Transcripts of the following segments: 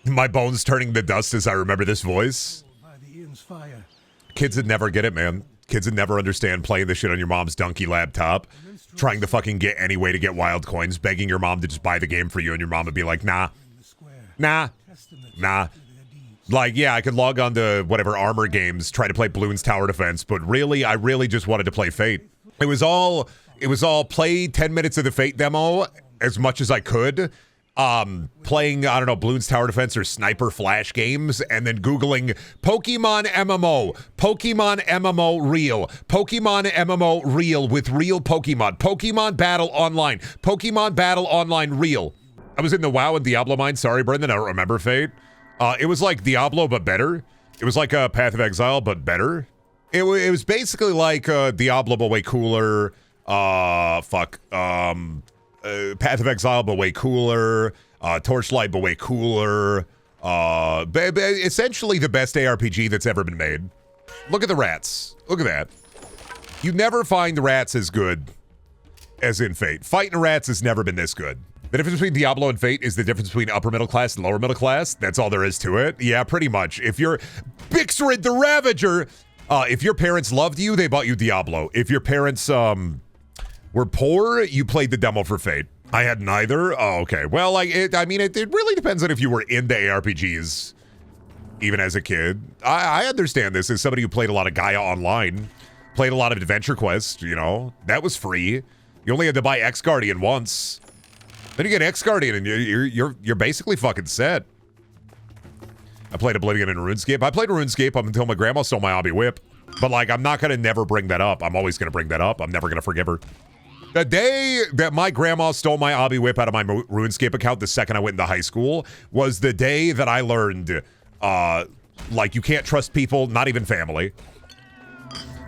My bones turning to dust as I remember this voice. Kids would never get it, man. Kids would never understand playing this shit on your mom's donkey laptop, trying to fucking get any way to get wild coins, begging your mom to just buy the game for you, and your mom would be like, nah. Like, yeah, I could log on to whatever Armor games, try to play Bloons Tower Defense, but really, I really just wanted to play Fate. It was all play 10 minutes of the Fate demo as much as I could, playing, I don't know, Bloons Tower Defense or Sniper Flash games, and then Googling Pokemon MMO, Pokemon MMO Real, Pokemon MMO Real with real Pokemon, Pokemon Battle Online, Pokemon Battle Online Real. I was in the WoW and Diablo mine. Sorry, Brendan, I don't remember Fate. It was like Diablo, but better. It was like a Path of Exile, but better. It was basically like Diablo, but way cooler. Path of Exile, but way cooler. Torchlight, but way cooler. Essentially the best ARPG that's ever been made. Look at the rats. Look at that. You never find rats as good as in Fate. Fighting rats has never been this good. The difference between Diablo and Fate is the difference between upper middle class and lower middle class. That's all there is to it. Yeah, pretty much. If you're Bixrid the Ravager, if your parents loved you, they bought you Diablo. If your parents were poor, you played the demo for Fate. I had neither. Oh, okay. Well, like, it really depends on if you were into ARPGs, even as a kid. I understand this as somebody who played a lot of Gaia Online, played a lot of Adventure Quest, you know. That was free. You only had to buy X Guardian once. Then you get X Guardian and you're basically fucking set. I played Oblivion and RuneScape. I played RuneScape up until my grandma stole my hobby whip. But like, I'm not gonna never bring that up. I'm always gonna bring that up. I'm never gonna forgive her. The day that my grandma stole my hobby whip out of my RuneScape account, the second I went into high school, was the day that I learned, like, you can't trust people, not even family.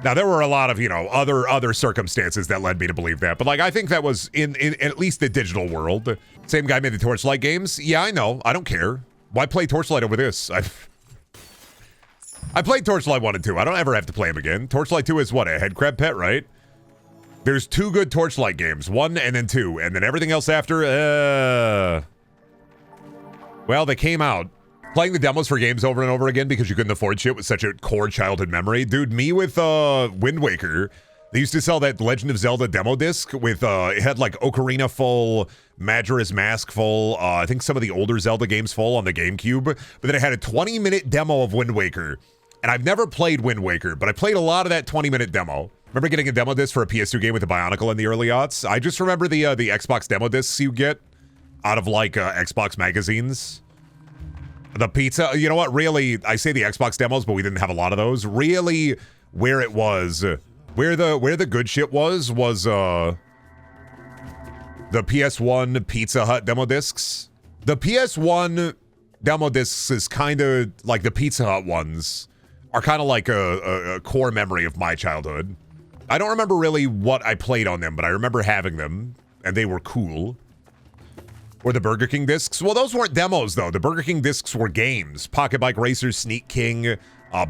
Now, there were a lot of, you know, other circumstances that led me to believe that. But, like, I think that was in at least the digital world. Same guy made the Torchlight games. Yeah, I know. I don't care. Why play Torchlight over this? I played Torchlight 1 and 2. I don't ever have to play them again. Torchlight 2 is what, a headcrab pet, right? There's 2 good Torchlight games. 1 and then 2. And then everything else after, well, they came out. Playing the demos for games over and over again because you couldn't afford shit was such a core childhood memory. Dude, me with Wind Waker, they used to sell that Legend of Zelda demo disc with, it had like Ocarina full, Majora's Mask full, I think some of the older Zelda games full on the GameCube, but then it had a 20-minute demo of Wind Waker. And I've never played Wind Waker, but I played a lot of that 20-minute demo. Remember getting a demo disc for a PS2 game with the Bionicle in the early aughts? I just remember the Xbox demo discs you get out of like Xbox magazines. The pizza, you know what, really, I say the Xbox demos, but we didn't have a lot of those. Really, where it was, where the good shit was the PS1 Pizza Hut demo discs. The PS1 demo discs is kind of like the Pizza Hut ones are kind of like a core memory of my childhood. I don't remember really what I played on them, but I remember having them, and they were cool. Or the Burger King discs. Well, those weren't demos, though. The Burger King discs were games. Pocket Bike Racers, Sneak King,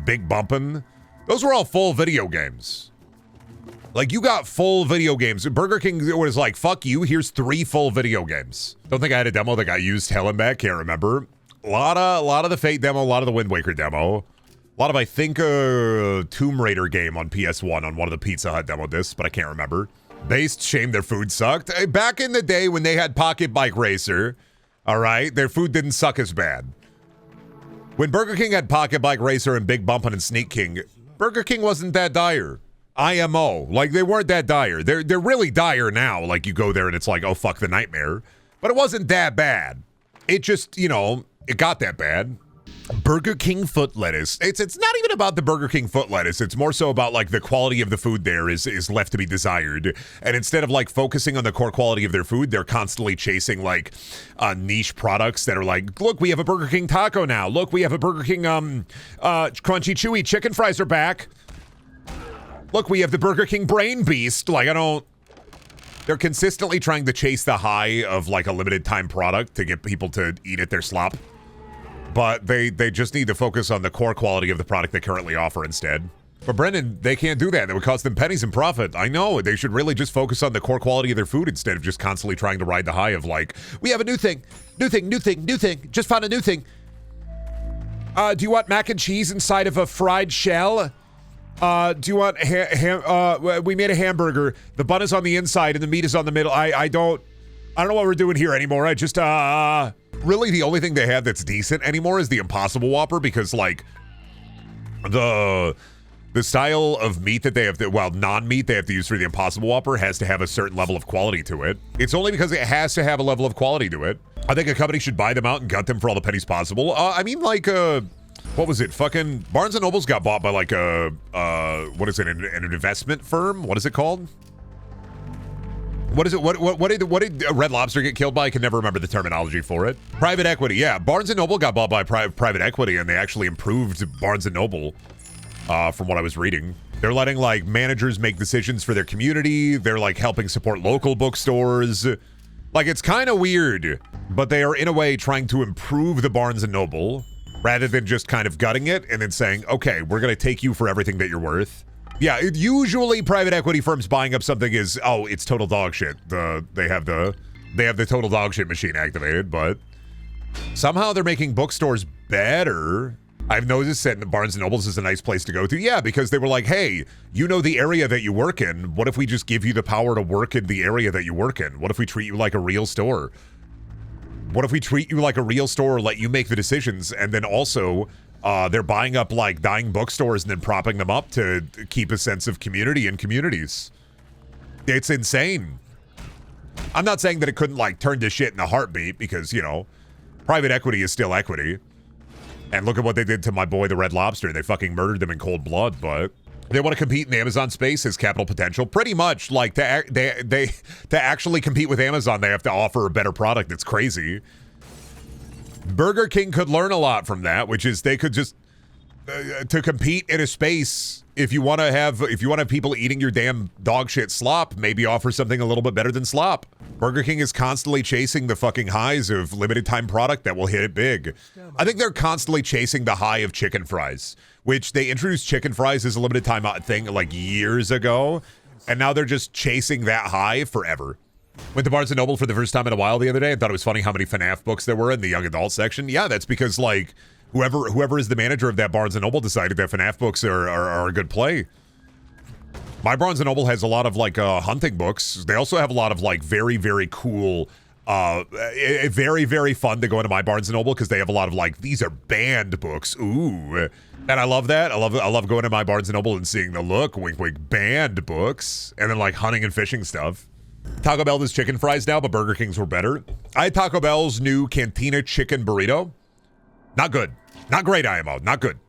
Big Bumpin'. Those were all full video games. Like, you got full video games. Burger King was like, fuck you, here's 3 full video games. Don't think I had a demo that got used hell and back. Can't remember. A lot of the Fate demo, a lot of the Wind Waker demo. A lot of, I think, a Tomb Raider game on PS1 on one of the Pizza Hut demo discs, but I can't remember. Based, shame their food sucked. Back in the day when they had Pocket Bike Racer, all right, their food didn't suck as bad. When Burger King had Pocket Bike Racer and Big Bumpin' and Sneak King, Burger King wasn't that dire. IMO, like they weren't that dire. They're really dire now. Like you go there and it's like, oh fuck the nightmare. But it wasn't that bad. It just, you know, it got that bad. Burger King foot lettuce. It's not even about the Burger King foot lettuce. It's more so about like the quality of the food there is left to be desired. And instead of like focusing on the core quality of their food, they're constantly chasing like niche products that are like, look, we have a Burger King taco now. Look, we have a Burger King crunchy chewy chicken fries are back. Look, we have the Burger King brain beast. Like they're consistently trying to chase the high of like a limited time product to get people to eat at their slop. But they just need to focus on the core quality of the product they currently offer instead. But Brendan, they can't do that. That would cost them pennies in profit. I know. They should really just focus on the core quality of their food instead of just constantly trying to ride the high of like, we have a new thing. Just found a new thing. Do you want mac and cheese inside of a fried shell? Do you want we made a hamburger. The bun is on the inside and the meat is on the middle. I don't know what we're doing here anymore. I just really the only thing they have that's decent anymore is the Impossible Whopper, because like the style of meat that they have to, well, non-meat they have to use for the Impossible Whopper has to have a certain level of quality to it. It's only because it has to have a level of quality to it. I think a company should buy them out and gut them for all the pennies possible. I mean, like, what was it? Fucking Barnes & Noble's got bought by like a, what is it, an investment firm? What is it called? What is it? What did Red Lobster get killed by? I can never remember the terminology for it. Private equity, yeah. Barnes & Noble got bought by private equity, and they actually improved Barnes & Noble, from what I was reading. They're letting like managers make decisions for their community. They're like helping support local bookstores. Like, it's kind of weird, but they are in a way trying to improve the Barnes & Noble rather than just kind of gutting it and then saying, okay, we're going to take you for everything that you're worth. Yeah, usually private equity firms buying up something is, oh, it's total dog shit. They have the total dog shit machine activated, but somehow they're making bookstores better. I've noticed that Barnes & Noble's is a nice place to go to. Yeah, because they were like, hey, you know the area that you work in. What if we just give you the power to work in the area that you work in? What if we treat you like a real store? What if we treat you like a real store, let you make the decisions, and then also they're buying up like dying bookstores and then propping them up to keep a sense of community in communities. It's insane. I'm not saying that it couldn't like turn to shit in a heartbeat, because, you know, private equity is still equity. And look at what they did to my boy, the Red Lobster. They fucking murdered them in cold blood, but they want to compete in the Amazon space as capital potential. Pretty much, like, to actually compete with Amazon, they have to offer a better product. It's crazy. Burger King could learn a lot from that, which is they could just, to compete in a space, if you want to have people eating your damn dog shit slop, maybe offer something a little bit better than slop. Burger King is constantly chasing the fucking highs of limited time product that will hit it big. I think they're constantly chasing the high of chicken fries, which they introduced chicken fries as a limited time thing like years ago, and now they're just chasing that high forever. Went to Barnes & Noble for the first time in a while the other day. I thought it was funny how many FNAF books there were in the young adult section. Yeah, that's because like whoever is the manager of that Barnes & Noble decided that FNAF books are a good play. My Barnes & Noble has a lot of like hunting books. They also have a lot of like very, very cool, very, very fun to go into my Barnes & Noble because they have a lot of like, these are banned books. Ooh. And I love that. I love going to my Barnes & Noble and seeing the look, wink, wink, banned books. And then like hunting and fishing stuff. Taco Bell does chicken fries now, but Burger King's were better. I had Taco Bell's new Cantina chicken burrito. Not good. Not great, IMO. Not good.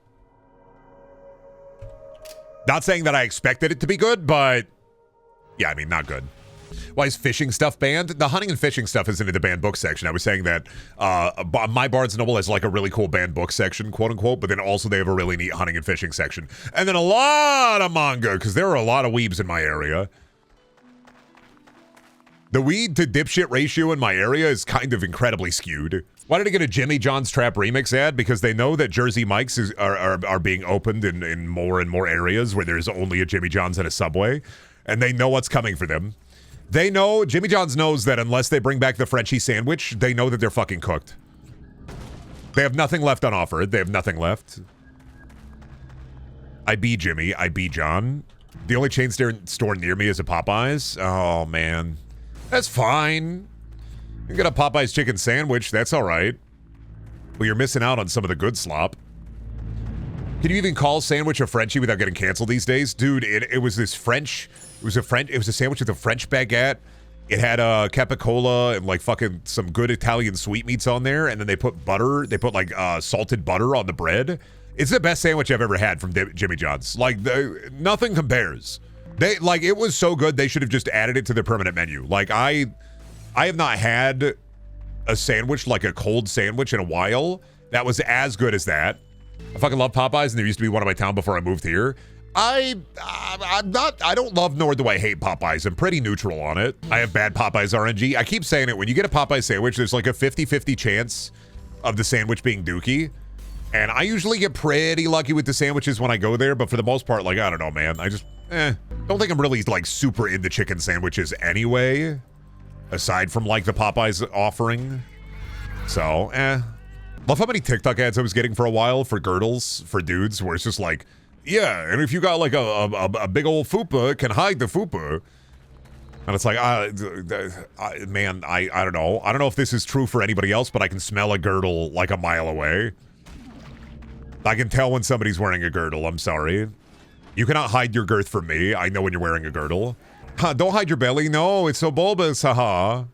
Not saying that I expected it to be good, but yeah, I mean, not good. Why is fishing stuff banned? The hunting and fishing stuff isn't in the banned book section. I was saying that my Barnes & Noble has like a really cool banned book section, quote unquote, but then also they have a really neat hunting and fishing section. And then a lot of manga, because there are a lot of weebs in my area. The weed to dipshit ratio in my area is kind of incredibly skewed. Why did I get a Jimmy John's Trap Remix ad? Because they know that Jersey Mike's are being opened in more and more areas where there's only a Jimmy John's and a Subway. And they know what's coming for them. They know, Jimmy John's knows that unless they bring back the Frenchie sandwich, they know that they're fucking cooked. They have nothing left on offer. They have nothing left. I be Jimmy. I be John. The only chain store near me is a Popeyes. Oh, man. That's fine. You get a Popeye's chicken sandwich. That's all right. But you're missing out on some of the good slop. Can you even call a sandwich a Frenchie without getting canceled these days? Dude, it was this French... It was a sandwich with a French baguette. It had capicola and like fucking some good Italian sweetmeats on there. And then they put butter. They put like salted butter on the bread. It's the best sandwich I've ever had from Jimmy John's. Like, nothing compares. It was so good, they should have just added it to their permanent menu. Like, I have not had a sandwich, like a cold sandwich, in a while that was as good as that. I fucking love Popeyes, and there used to be one in my town before I moved here. I don't love nor do I hate Popeyes. I'm pretty neutral on it. I have bad Popeyes RNG. I keep saying it, when you get a Popeyes sandwich, there's like a 50-50 chance of the sandwich being dookie. And I usually get pretty lucky with the sandwiches when I go there, but for the most part, like, I don't know, man. I just, don't think I'm really, like, super into chicken sandwiches anyway, aside from, like, the Popeyes offering. So, Love how many TikTok ads I was getting for a while for girdles for dudes, where it's just like, yeah, and if you got like a big old fupa, it can hide the fupa. And it's like, man, I don't know. I don't know if this is true for anybody else, but I can smell a girdle like a mile away. I can tell when somebody's wearing a girdle. I'm sorry. You cannot hide your girth from me. I know when you're wearing a girdle. Huh, don't hide your belly. No, it's so bulbous. Haha.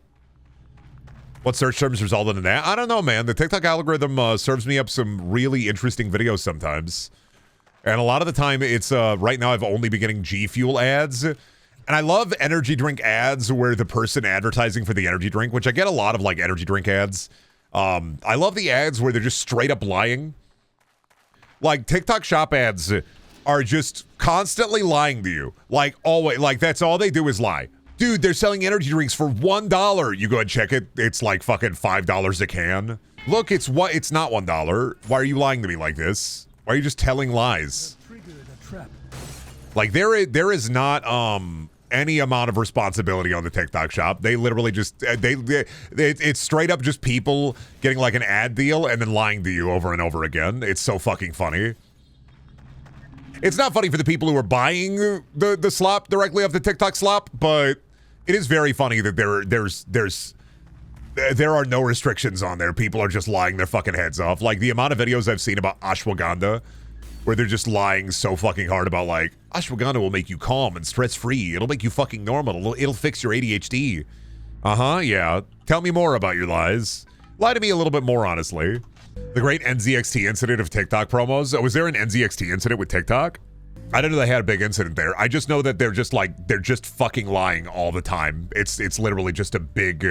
What search terms resulted in that? I don't know, man. The TikTok algorithm serves me up some really interesting videos sometimes. And a lot of the time, it's, right now I've only been getting G Fuel ads. And I love energy drink ads where the person advertising for the energy drink, which I get a lot of, like, energy drink ads. I love the ads where they're just straight up lying. Like, TikTok shop ads are just constantly lying to you. Like, always. Like, that's all they do is lie. Dude, they're selling energy drinks for $1. You go and check it. It's like fucking $5 a can. Look, it's not $1. Why are you lying to me like this? Why are you just telling lies? Like, there is not any amount of responsibility on the TikTok shop. They literally just it's straight up just people getting like an ad deal and then lying to you over and over again. It's so fucking funny. It's not funny for the people who are buying the slop directly off the TikTok slop, but it is very funny that there are no restrictions on there. People are just lying their fucking heads off. Like the amount of videos I've seen about ashwagandha where they're just lying so fucking hard about like, ashwagandha will make you calm and stress-free. It'll make you fucking normal. It'll fix your ADHD. Uh-huh, yeah. Tell me more about your lies. Lie to me a little bit more, honestly. The great NZXT incident of TikTok promos. Was there an NZXT incident with TikTok? I didn't know they had a big incident there. I just know that they're just fucking lying all the time. It's literally just a big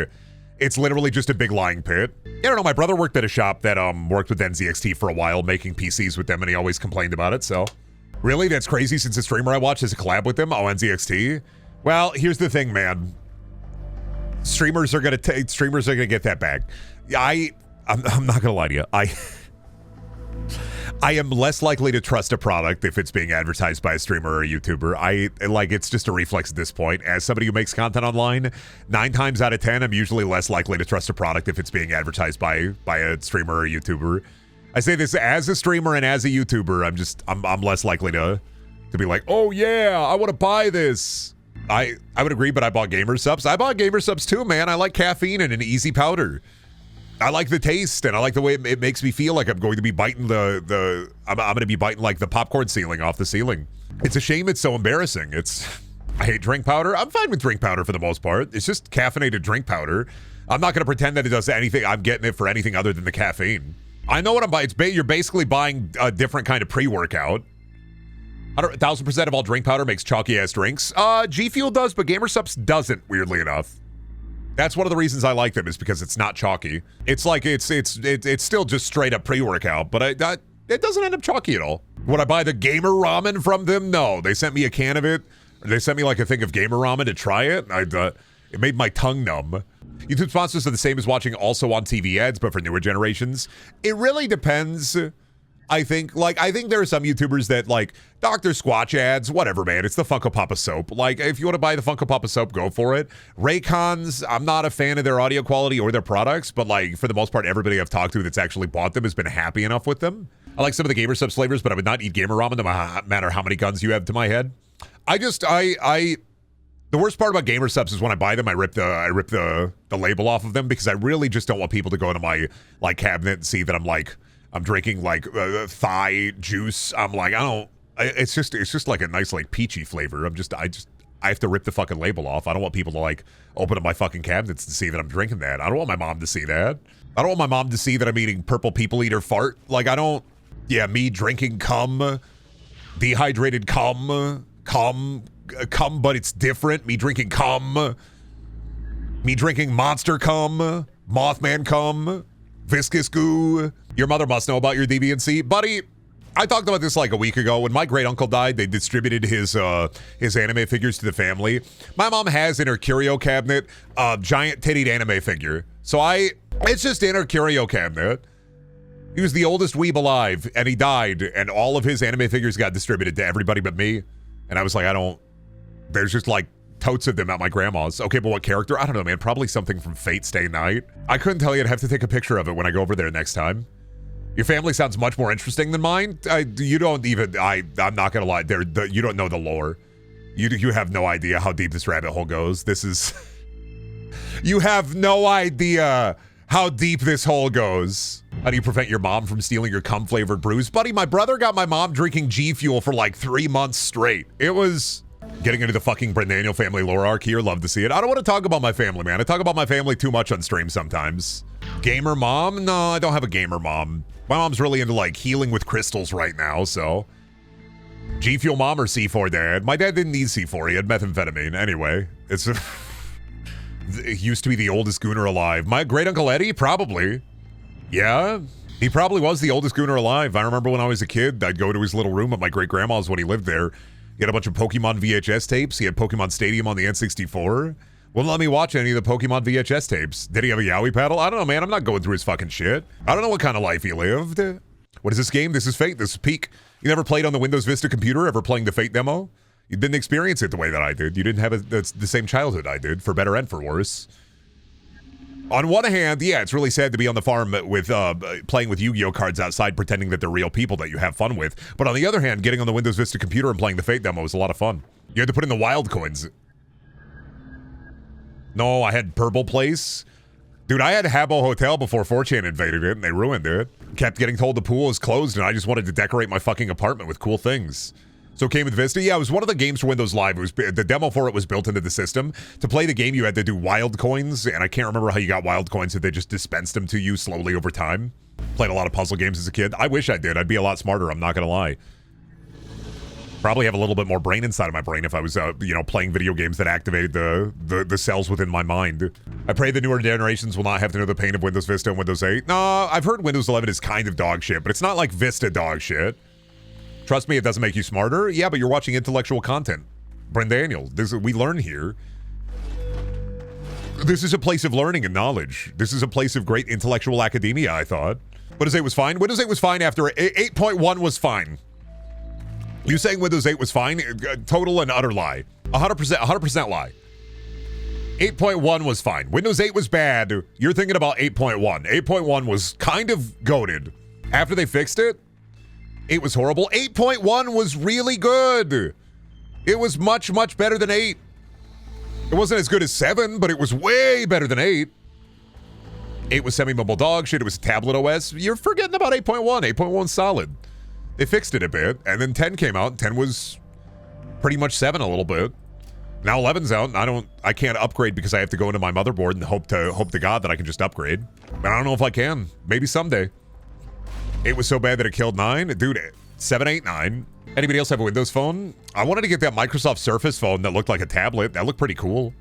lying pit. I don't know, my brother worked at a shop that worked with NZXT for a while, making PCs with them, and he always complained about it, so. Really? That's crazy since the streamer I watched has a collab with them? Oh, NZXT? Well, here's the thing, man. Streamers are gonna get that bag. I'm not gonna lie to you. I am less likely to trust a product if it's being advertised by a streamer or a YouTuber. It's just a reflex at this point. As somebody who makes content online, 9 times out of 10, I'm usually less likely to trust a product if it's being advertised by a streamer or a YouTuber. I say this as a streamer and as a YouTuber. I'm less likely to be like, oh yeah, I want to buy this. I would agree, but I bought Gamer Subs. I bought Gamer Subs too, man. I like caffeine and an easy powder. I like the taste, and I like the way it makes me feel like I'm going to be biting I'm going to be biting like the popcorn ceiling off the ceiling. It's a shame it's so embarrassing. I hate drink powder. I'm fine with drink powder for the most part. It's just caffeinated drink powder. I'm not going to pretend that it does anything. I'm getting it for anything other than the caffeine. I know what I'm buying. You're basically buying a different kind of pre-workout. 1,000% of all drink powder makes chalky-ass drinks. G Fuel does, but Gamer Subs doesn't, weirdly enough. That's one of the reasons I like them, is because it's not chalky. It's like it's still just straight up pre-workout, but it doesn't end up chalky at all. Would I buy the gamer ramen from them? No. They sent me a can of it. They sent me like a thing of gamer ramen to try it. It made my tongue numb. YouTube sponsors are the same as watching also on TV ads, but for newer generations. It really depends. I think there are some YouTubers that like Dr. Squatch ads, whatever, man. It's the Funko Papa soap. Like, if you want to buy the Funko Papa soap, go for it. Raycons, I'm not a fan of their audio quality or their products, but like for the most part, everybody I've talked to that's actually bought them has been happy enough with them. I like some of the Gamer Subs flavors, but I would not eat gamer ramen no matter how many guns you have to my head. The worst part about Gamer Subs is when I buy them, I rip the label off of them because I really just don't want people to go into my like cabinet and see that I'm drinking like thigh juice. I'm like, it's just like a nice like peachy flavor. I have to rip the fucking label off. I don't want people to like open up my fucking cabinets and see that I'm drinking that. I don't want my mom to see that. I don't want my mom to see that I'm eating purple people eater fart. Like me drinking cum, dehydrated cum, but it's different. Me drinking cum, me drinking monster cum, Mothman cum, viscous goo. Your mother must know about your deviancy. Buddy, I talked about this like a week ago. When my great uncle died, they distributed his anime figures to the family. My mom has in her curio cabinet a giant tittied anime figure. So it's just in her curio cabinet. He was the oldest weeb alive, and he died, and all of his anime figures got distributed to everybody but me. And I was like, there's just like totes of them at my grandma's. Okay, but what character? I don't know, man. Probably something from Fate Stay Night. I couldn't tell you. I'd have to take a picture of it when I go over there next time. Your family sounds much more interesting than mine. You don't even, I'm not gonna lie, you don't know the lore. You have no idea how deep this rabbit hole goes. This is, you have no idea how deep this hole goes. How do you prevent your mom from stealing your cum-flavored brews? Buddy, my brother got my mom drinking G Fuel for like 3 months straight. It was getting into the fucking Brendaniel family lore arc here. Love to see it. I don't want to talk about my family, man. I talk about my family too much on stream sometimes. Gamer mom? No, I don't have a gamer mom. My mom's really into like healing with crystals right now, so. G Fuel mom or C4 dad? My dad didn't need C4, he had methamphetamine. Anyway, it's it used to be the oldest gooner alive. My great uncle Eddie? Probably. Yeah, he probably was the oldest gooner alive. I remember when I was a kid, I'd go to his little room at my great grandma's when he lived there. He had a bunch of Pokemon VHS tapes. He had Pokemon Stadium on the N64. Wouldn't let me watch any of the Pokemon VHS tapes. Did he have a Yowie paddle? I don't know, man. I'm not going through his fucking shit. I don't know what kind of life he lived. What is this game? This is Fate. This is Peak. You never played on the Windows Vista computer, ever playing the Fate demo? You didn't experience it the way that I did. You didn't have the same childhood I did, for better and for worse. On one hand, yeah, it's really sad to be on the farm with playing with Yu-Gi-Oh cards outside, pretending that they're real people that you have fun with. But on the other hand, getting on the Windows Vista computer and playing the Fate demo was a lot of fun. You had to put in the wild coins. No, I had Purple Place. Dude, I had Habbo Hotel before 4chan invaded it, and they ruined it. Kept getting told the pool is closed, and I just wanted to decorate my fucking apartment with cool things. So it came with Vista. Yeah, it was one of the games for Windows Live. It was, the demo for it was built into the system. To play the game, you had to do wild coins, and I can't remember how you got wild coins, if they just dispensed them to you slowly over time. Played a lot of puzzle games as a kid. I wish I did. I'd be a lot smarter, I'm not gonna lie. Probably have a little bit more brain inside of my brain if I was, playing video games that activated the cells within my mind. I pray the newer generations will not have to know the pain of Windows Vista and Windows 8. No, I've heard Windows 11 is kind of dog shit, but it's not like Vista dog shit. Trust me, it doesn't make you smarter. Yeah, but you're watching intellectual content. Brendaniel, we learn here. This is a place of learning and knowledge. This is a place of great intellectual academia, I thought. Windows 8 was fine? Windows 8 was fine after 8.1 was fine. You saying Windows 8 was fine? Total and utter lie. 100% lie. 8.1 was fine. Windows 8 was bad. You're thinking about 8.1. 8.1 was kind of goated. After they fixed it, 8 was horrible. 8.1 was really good. It was much, much better than 8. It wasn't as good as 7, but it was way better than 8. 8 was semi-mobile dog shit. It was a tablet OS. You're forgetting about 8.1. 8.1's solid. They fixed it a bit, and then 10 came out. 10 was pretty much 7 a little bit. Now 11's out, and I can't upgrade because I have to go into my motherboard and hope to God that I can just upgrade. But I don't know if I can. Maybe someday. 8 was so bad that it killed 9. Dude, 7, 8, 9. Anybody else have a Windows phone? I wanted to get that Microsoft Surface phone that looked like a tablet. That looked pretty cool.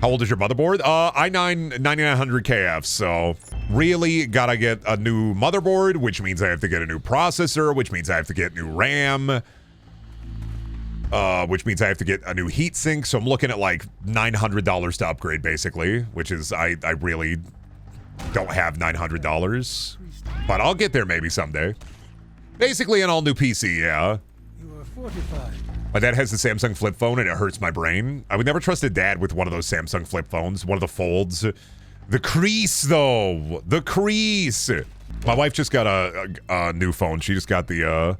How old is your motherboard? i9 9900KF, so really gotta get a new motherboard, which means I have to get a new processor, which means I have to get new RAM, which means I have to get a new heatsink, so I'm looking at like $900 to upgrade, basically, which is, I really don't have $900, but I'll get there maybe someday. Basically an all-new PC, yeah. You are fortified. My dad has the Samsung flip phone and it hurts my brain. I would never trust a dad with one of those Samsung flip phones, one of the folds. The crease, though. The crease. My wife just got a new phone. She just got the,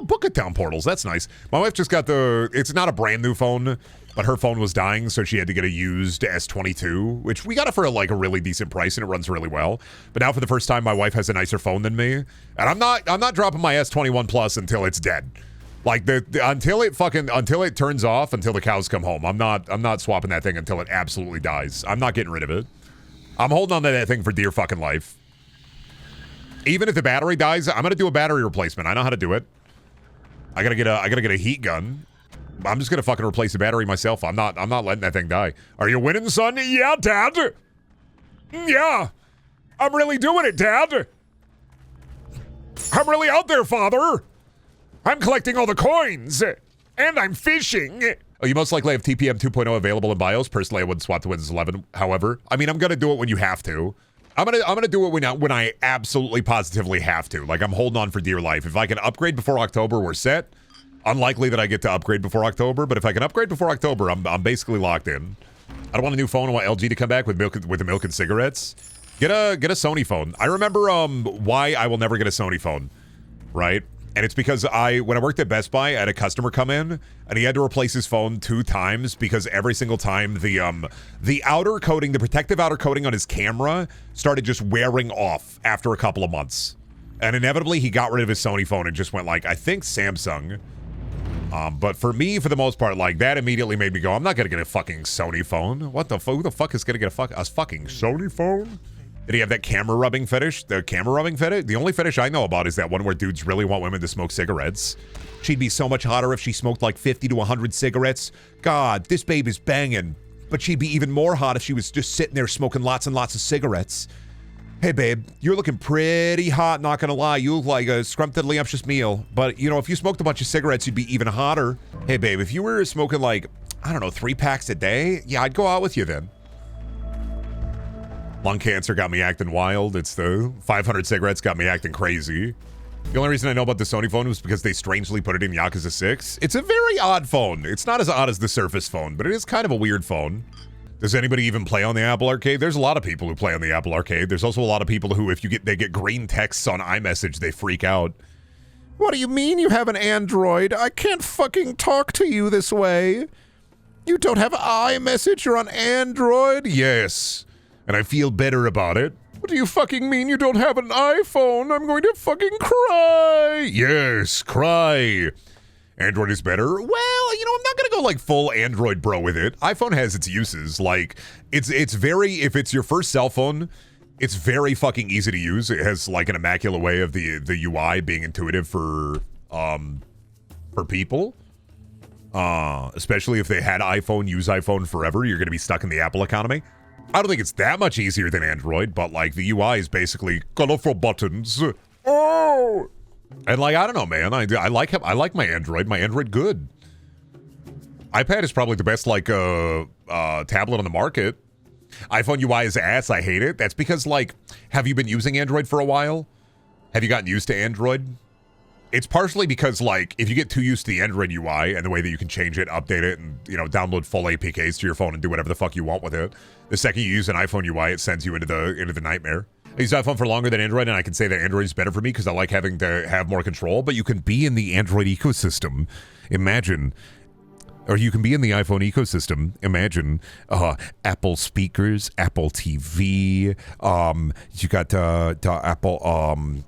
Book It Town portals. That's nice. My wife just got it's not a brand new phone, but her phone was dying, so she had to get a used S22, which we got it for a really decent price, and it runs really well. But now for the first time, my wife has a nicer phone than me, and I'm not dropping my S21 Plus until it's dead. Like until it turns off, until the cows come home. I'm not swapping that thing until it absolutely dies. I'm not getting rid of it. I'm holding on to that thing for dear fucking life. Even if the battery dies, I'm gonna do a battery replacement. I know how to do it. I gotta get a heat gun. I'm just gonna fucking replace the battery myself. I'm not letting that thing die. Are you winning, son? Yeah, Dad. Yeah. I'm really doing it, Dad. I'm really out there, Father. I'm collecting all the coins, and I'm fishing. Oh, you most likely have TPM 2.0 available in BIOS. Personally, I wouldn't swap to Windows 11. However, I mean, I'm gonna do it when you have to. I'm gonna do it when I absolutely positively have to. Like, I'm holding on for dear life. If I can upgrade before October, we're set. Unlikely that I get to upgrade before October, but if I can upgrade before October, I'm basically locked in. I don't want a new phone. I want LG to come back with the milk and cigarettes. Get a Sony phone. I remember why I will never get a Sony phone, right? And it's because when I worked at Best Buy, I had a customer come in and he had to replace his phone 2 times because every single time the outer coating, the protective outer coating on his camera started just wearing off after a couple of months. And inevitably he got rid of his Sony phone and just went like, I think Samsung. But for me, for the most part, like that immediately made me go, I'm not gonna get a fucking Sony phone. Who the fuck is gonna get a fucking Sony phone? Did he have that camera rubbing fetish? The camera rubbing fetish? The only fetish I know about is that one where dudes really want women to smoke cigarettes. She'd be so much hotter if she smoked like 50 to 100 cigarettes. God, this babe is banging. But she'd be even more hot if she was just sitting there smoking lots and lots of cigarettes. Hey babe, you're looking pretty hot, not gonna lie. You look like a scrumptious meal. But you know, if you smoked a bunch of cigarettes, you'd be even hotter. Hey babe, if you were smoking like, I don't know, 3 packs a day, yeah, I'd go out with you then. Lung cancer got me acting wild. It's the 500 cigarettes got me acting crazy. The only reason I know about the Sony phone was because they strangely put it in Yakuza 6. It's a very odd phone. It's not as odd as the Surface phone, but it is kind of a weird phone. Does anybody even play on the Apple Arcade? There's a lot of people who play on the Apple Arcade. There's also a lot of people who, if they get green texts on iMessage, they freak out. What do you mean you have an Android? I can't fucking talk to you this way. You don't have iMessage, you're on Android? Yes. And I feel better about it. What do you fucking mean you don't have an iPhone? I'm going to fucking cry. Yes, cry. Android is better? Well, you know, I'm not gonna go like full Android bro with it. iPhone has its uses. Like, it's very, if it's your first cell phone, it's very fucking easy to use. It has like an immaculate way of the UI being intuitive for people. Especially if they had iPhone, use iPhone forever, you're gonna be stuck in the Apple economy. I don't think it's that much easier than Android, but like the UI is basically colorful buttons. Oh! And like, I don't know, man. I like my Android. My Android good. iPad is probably the best like tablet on the market. iPhone UI is ass. I hate it. That's because like, have you been using Android for a while? Have you gotten used to Android? It's partially because like, if you get too used to the Android UI and the way that you can change it, update it, and you know, download full APKs to your phone and do whatever the fuck you want with it. The second you use an iPhone UI, it sends you into the nightmare. I use iPhone for longer than Android, and I can say that Android is better for me because I like having to have more control, but you can be in the Android ecosystem. Imagine. Or you can be in the iPhone ecosystem. Imagine Apple speakers, Apple TV. You got the Apple.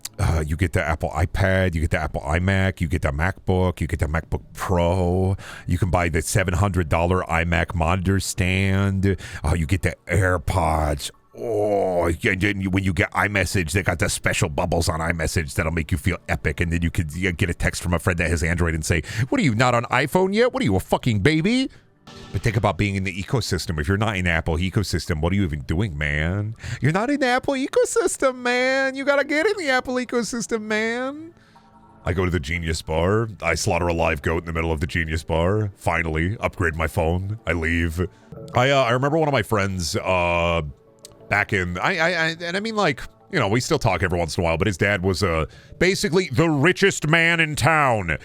You get the Apple iPad. You get the Apple iMac. You get the MacBook. You get the MacBook Pro. You can buy the $700 iMac monitor stand. You get the AirPods. Oh, when you get iMessage, they got the special bubbles on iMessage that'll make you feel epic. And then you could get a text from a friend that has Android and say, what are you, not on iPhone yet? What are you, a fucking baby? But think about being in the ecosystem. If you're not in the Apple ecosystem, what are you even doing, man? You're not in the Apple ecosystem, man. You gotta get in the Apple ecosystem, man. I go to the Genius Bar. I slaughter a live goat in the middle of the Genius Bar. Finally, upgrade my phone. I leave. I remember one of my friends, back in, and I mean, like, you know, we still talk every once in a while, but his dad was basically the richest man in town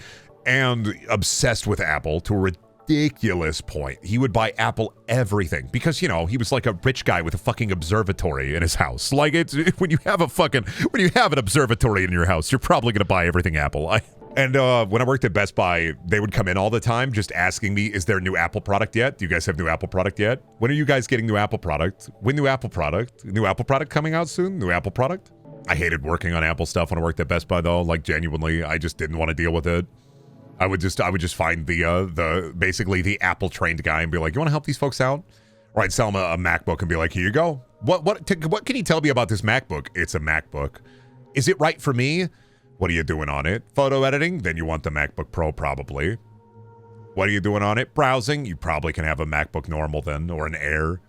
and obsessed with Apple to a ridiculous point. He would buy Apple everything because, you know, he was like a rich guy with a fucking observatory in his house. Like, it's when you have an observatory in your house, you're probably going to buy everything Apple. And when I worked at Best Buy, they would come in all the time just asking me, is there a new Apple product yet? Do you guys have new Apple product yet? When are you guys getting new Apple product? When new Apple product? New Apple product coming out soon? New Apple product? I hated working on Apple stuff when I worked at Best Buy though. Like genuinely, I just didn't want to deal with it. I would just find the basically the Apple trained guy and be like, you want to help these folks out? Or I'd sell them a MacBook and be like, here you go. What can you tell me about this MacBook? It's a MacBook. Is it right for me? What are you doing on it? Photo editing? Then you want the MacBook Pro probably. What are you doing on it? Browsing? You probably can have a MacBook Normal then, or an Air.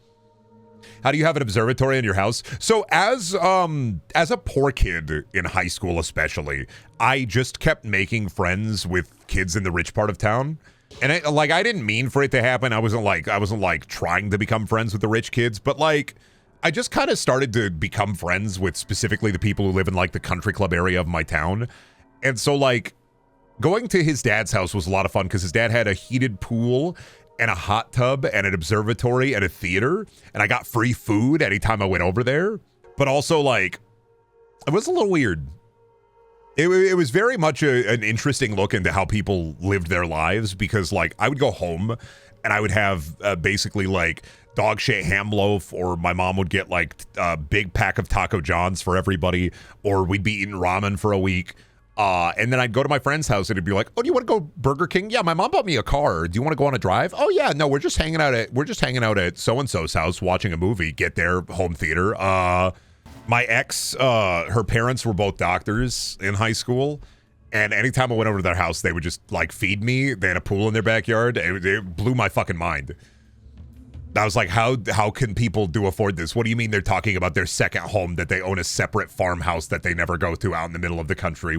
How do you have an observatory in your house? So as a poor kid in high school especially, I just kept making friends with kids in the rich part of town. And I didn't mean for it to happen. I wasn't like trying to become friends with the rich kids, but like I just kind of started to become friends with specifically the people who live in like the country club area of my town. And so like going to his dad's house was a lot of fun because his dad had a heated pool and a hot tub and an observatory and a theater. And I got free food anytime I went over there. but also like it was a little weird. It was very much an interesting look into how people lived their lives, because like I would go home and I would have basically like dog shit ham loaf, or my mom would get like a big pack of Taco John's for everybody, or we'd be eating ramen for a week. And then I'd go to my friend's house and it'd be like, oh, do you want to go Burger King? Yeah, my mom bought me a car. Do you want to go on a drive? Oh yeah, no, we're just hanging out at so-and-so's house watching a movie. Get there, home theater. My ex, her parents were both doctors in high school, and anytime I went over to their house, they would just like feed me. They had a pool in their backyard. It blew my fucking mind. I was like, how can people afford this? What do you mean they're talking about their second home, that they own a separate farmhouse that they never go to out in the middle of the country?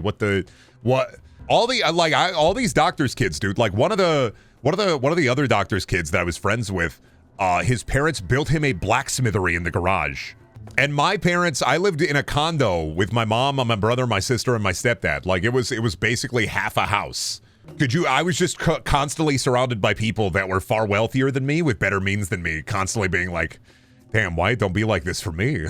All these doctors' kids, dude. Like one of the other doctors' kids that I was friends with, his parents built him a blacksmithery in the garage. And my parents, I lived in a condo with my mom, my brother, my sister, and my stepdad. Like it was basically half a house. I was just constantly surrounded by people that were far wealthier than me with better means than me, constantly being like, damn, why don't be like this for me?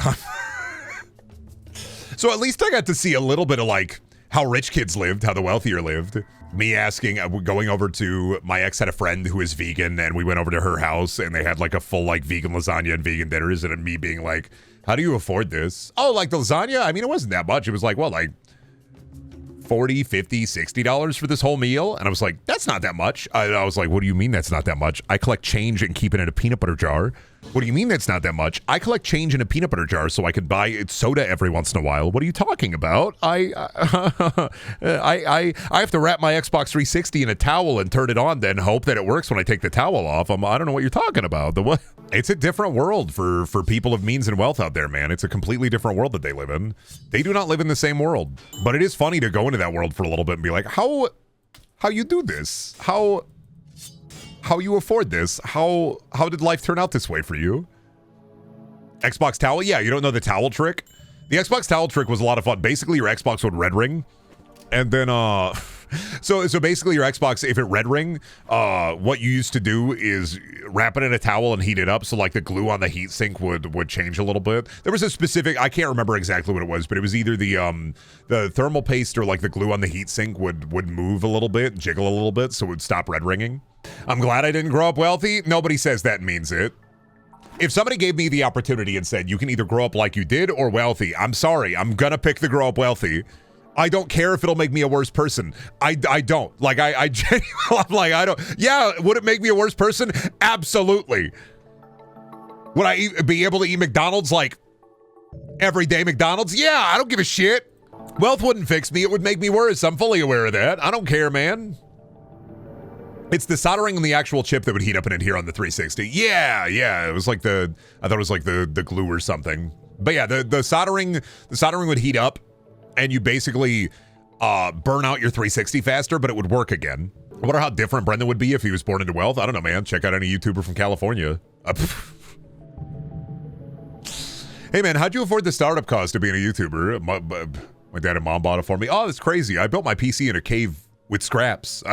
So at least I got to see a little bit of like how rich kids lived, how the wealthier lived. Me asking, going over to, my ex had a friend who is vegan, and we went over to her house and they had like a full like vegan lasagna and vegan dinners, and me being like, how do you afford this? Oh, like the lasagna? I mean, it wasn't that much. It was like, well, like $40, $50, $60 for this whole meal. And I was like, that's not that much. I was like, what do you mean that's not that much? I collect change and keep it in a peanut butter jar. What do you mean that's not that much? I collect change in a peanut butter jar so I could buy soda every once in a while. What are you talking about? I have to wrap my Xbox 360 in a towel and turn it on, then hope that it works when I take the towel off. I don't know what you're talking about. It's a different world for people of means and wealth out there, man. It's a completely different world that they live in. They do not live in the same world. But it is funny to go into that world for a little bit and be like, how you do this? How you afford this? How did life turn out this way for you? Xbox towel? Yeah, you don't know the towel trick? The Xbox towel trick was a lot of fun. Basically, your Xbox would red ring, and then so basically your Xbox, if it red ring, what you used to do is wrap it in a towel and heat it up, so like the glue on the heatsink would change a little bit. There was a specific, I can't remember exactly what it was, but it was either the thermal paste or like the glue on the heatsink would move a little bit, jiggle a little bit, so it would stop red ringing. I'm glad I didn't grow up wealthy. Nobody says that means it. If somebody gave me the opportunity and said, you can either grow up like you did or wealthy, I'm sorry, I'm gonna pick the grow up wealthy. I don't care if it'll make me a worse person. I don't. Like, I genuinely, I'm like, I don't. Yeah, would it make me a worse person? Absolutely. Would I be able to eat McDonald's, like, everyday McDonald's? Yeah, I don't give a shit. Wealth wouldn't fix me. It would make me worse. I'm fully aware of that. I don't care, man. It's the soldering on the actual chip that would heat up and adhere on the 360. Yeah. It was like I thought it was like the glue or something. But yeah, the soldering would heat up, and you basically burn out your 360 faster, but it would work again. I wonder how different Brendan would be if he was born into wealth. I don't know, man. Check out any YouTuber from California. Hey, man, how'd you afford the startup cost of being a YouTuber? My dad and mom bought it for me. Oh, that's crazy. I built my PC in a cave with scraps.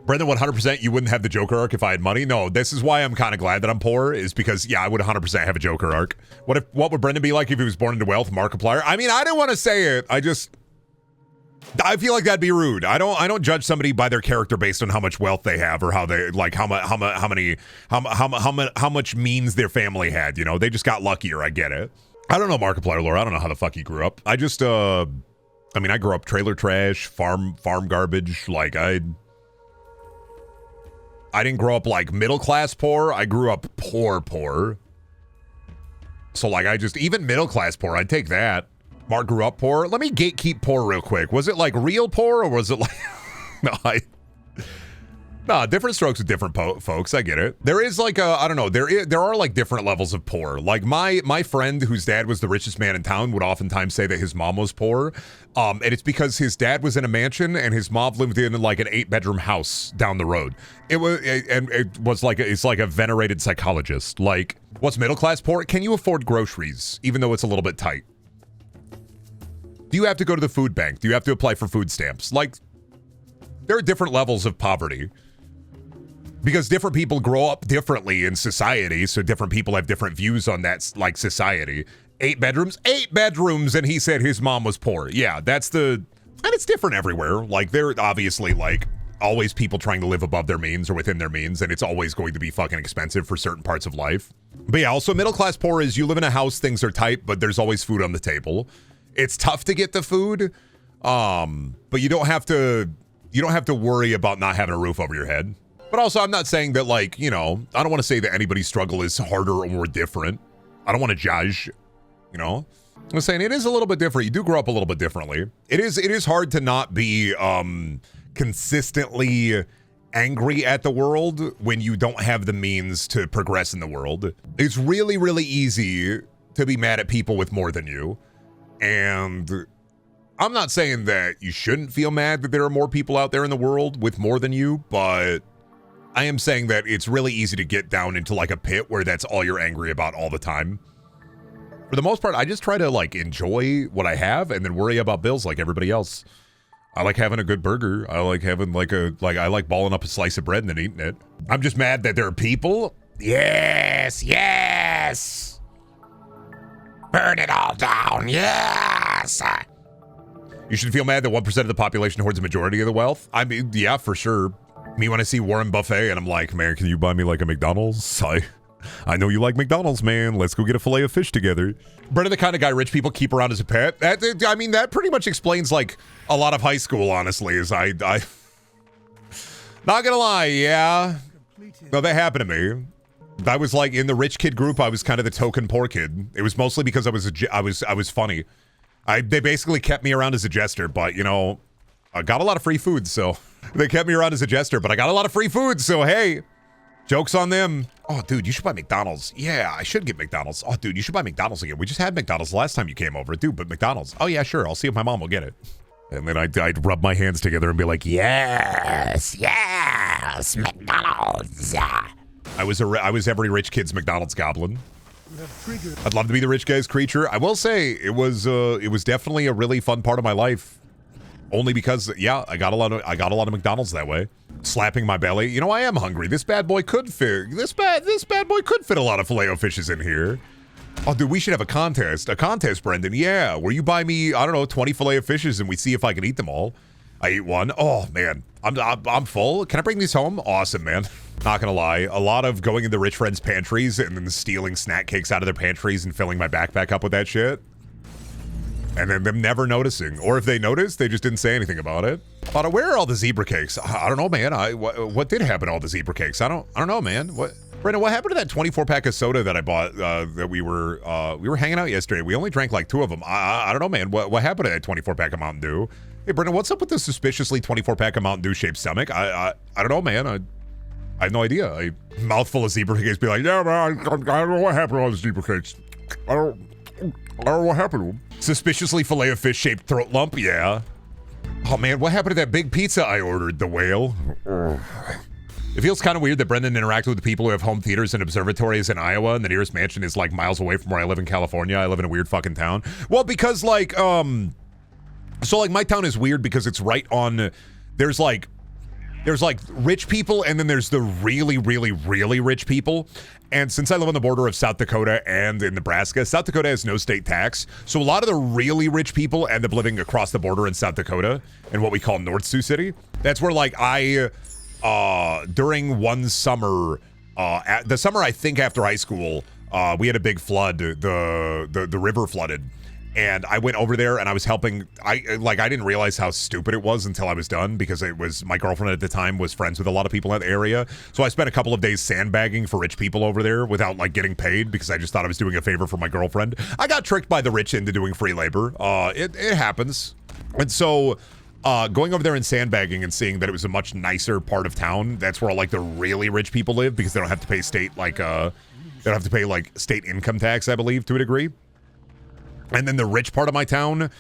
Brendan, 100%, you wouldn't have the Joker arc if I had money? No, this is why I'm kind of glad that I'm poor, is because, yeah, I would 100% have a Joker arc. What would Brendan be like if he was born into wealth, Markiplier? I mean, I didn't want to say it. I feel like that'd be rude. I don't judge somebody by their character based on how much wealth they have or how they like how much means their family had. You know, they just got luckier. I get it. I don't know Markiplier lore. I don't know how the fuck he grew up. I grew up trailer trash, farm garbage. Like I didn't grow up like middle class poor. I grew up poor. So like even middle class poor, I'd take that. Mark grew up poor. Let me gatekeep poor real quick. Was it like real poor, or was it like no, different strokes with different folks. I get it. There is like I don't know. There are like different levels of poor. Like my friend whose dad was the richest man in town would oftentimes say that his mom was poor. And it's because his dad was in a mansion and his mom lived in like an 8-bedroom house down the road. It's like a venerated psychologist. Like, what's middle class poor? Can you afford groceries even though it's a little bit tight? Do you have to go to the food bank? Do you have to apply for food stamps? Like, there are different levels of poverty. Because different people grow up differently in society, so different people have different views on that, like, society. 8 bedrooms, and he said his mom was poor. Yeah, and it's different everywhere. Like, there are obviously, like, always people trying to live above their means or within their means, and it's always going to be fucking expensive for certain parts of life. But yeah, also middle class poor is you live in a house, things are tight, but there's always food on the table. It's tough to get the food, but you don't have to worry about not having a roof over your head. But also, I'm not saying that, like, you know, I don't want to say that anybody's struggle is harder or more different. I don't want to judge, you know. I'm saying it is a little bit different. You do grow up a little bit differently. It is hard to not be consistently angry at the world when you don't have the means to progress in the world. It's really, really easy to be mad at people with more than you. And I'm not saying that you shouldn't feel mad that there are more people out there in the world with more than you, but I am saying that it's really easy to get down into like a pit where that's all you're angry about all the time. For the most part, I just try to like enjoy what I have and then worry about bills like everybody else. I like having a good burger. I like having I like balling up a slice of bread and then eating it. I'm just mad that there are people. Yes. Burn it all down. Yes. You should feel mad that 1% of the population hoards a majority of the wealth. I mean, yeah, for sure. Me when I see Warren Buffett and I'm like, man, can you buy me like a McDonald's? I know you like McDonald's, man. Let's go get a fillet of fish together. Brendan, the kind of guy rich people keep around as a pet. That pretty much explains like a lot of high school, honestly, is I not gonna lie, yeah. No, that happened to me. I was like in the rich kid group, I was kind of the token poor kid. It was mostly because I was funny. They basically kept me around as a jester, but you know, I got a lot of free food, so they kept me around as a jester, but I got a lot of free food, so hey, joke's on them. Oh, dude, you should buy McDonald's. Yeah, I should get McDonald's. Oh, dude, you should buy McDonald's again. We just had McDonald's the last time you came over. Dude, but McDonald's. Oh, yeah, sure. I'll see if my mom will get it. And then I'd rub my hands together and be like, yes, McDonald's. I was every rich kid's McDonald's goblin. I'd love to be the rich guy's creature. I will say it was definitely a really fun part of my life. Only because, yeah, I got a lot of McDonald's that way. Slapping my belly. You know, I am hungry. This bad boy could fit a lot of Filet-O-Fishes in here. Oh, dude, we should have a contest. A contest, Brendan. Yeah, where you buy me, I don't know, 20 Filet-O-Fishes and we see if I can eat them all. I eat one. Oh, man. I'm full. Can I bring these home? Awesome, man. Not gonna lie. A lot of going into rich friends' pantries and then stealing snack cakes out of their pantries and filling my backpack up with that shit. And then them never noticing. Or if they noticed, they just didn't say anything about it. But where are all the zebra cakes? I don't know, man. What did happen to all the zebra cakes? I don't know, man. Brendan, what happened to that 24-pack of soda that I bought that we were hanging out yesterday? We only drank like 2 of them. I don't know, man. What happened to that 24-pack of Mountain Dew? Hey, Brendan, what's up with the suspiciously 24-pack of Mountain Dew shaped stomach? I don't know, man. I have no idea. A mouthful of zebra cakes be like, yeah, man, I don't know what happened to all the zebra cakes. I don't know what happened to them. Suspiciously Filet-O-Fish shaped throat lump, yeah. Oh man, what happened to that big pizza I ordered, the whale? It feels kind of weird that Brendan interacted with the people who have home theaters and observatories in Iowa, and the nearest mansion is like miles away from where I live in California. I live in a weird fucking town. Well, because like, so like my town is weird because it's right on, there's like rich people and then there's the really, really, really rich people. And since I live on the border of South Dakota and in Nebraska, South Dakota has no state tax. So a lot of the really rich people end up living across the border in South Dakota in what we call North Sioux City. That's where like during one summer, the summer I think after high school, we had a big flood. The river flooded. And I went over there and I was helping. I didn't realize how stupid it was until I was done because it was my girlfriend at the time was friends with a lot of people in the area. So I spent a couple of days sandbagging for rich people over there without like getting paid because I just thought I was doing a favor for my girlfriend. I got tricked by the rich into doing free labor. It happens. And so going over there and sandbagging and seeing that it was a much nicer part of town. That's where like the really rich people live because they don't have to pay state they don't have to pay like state income tax, I believe, to a degree. And then the rich part of my town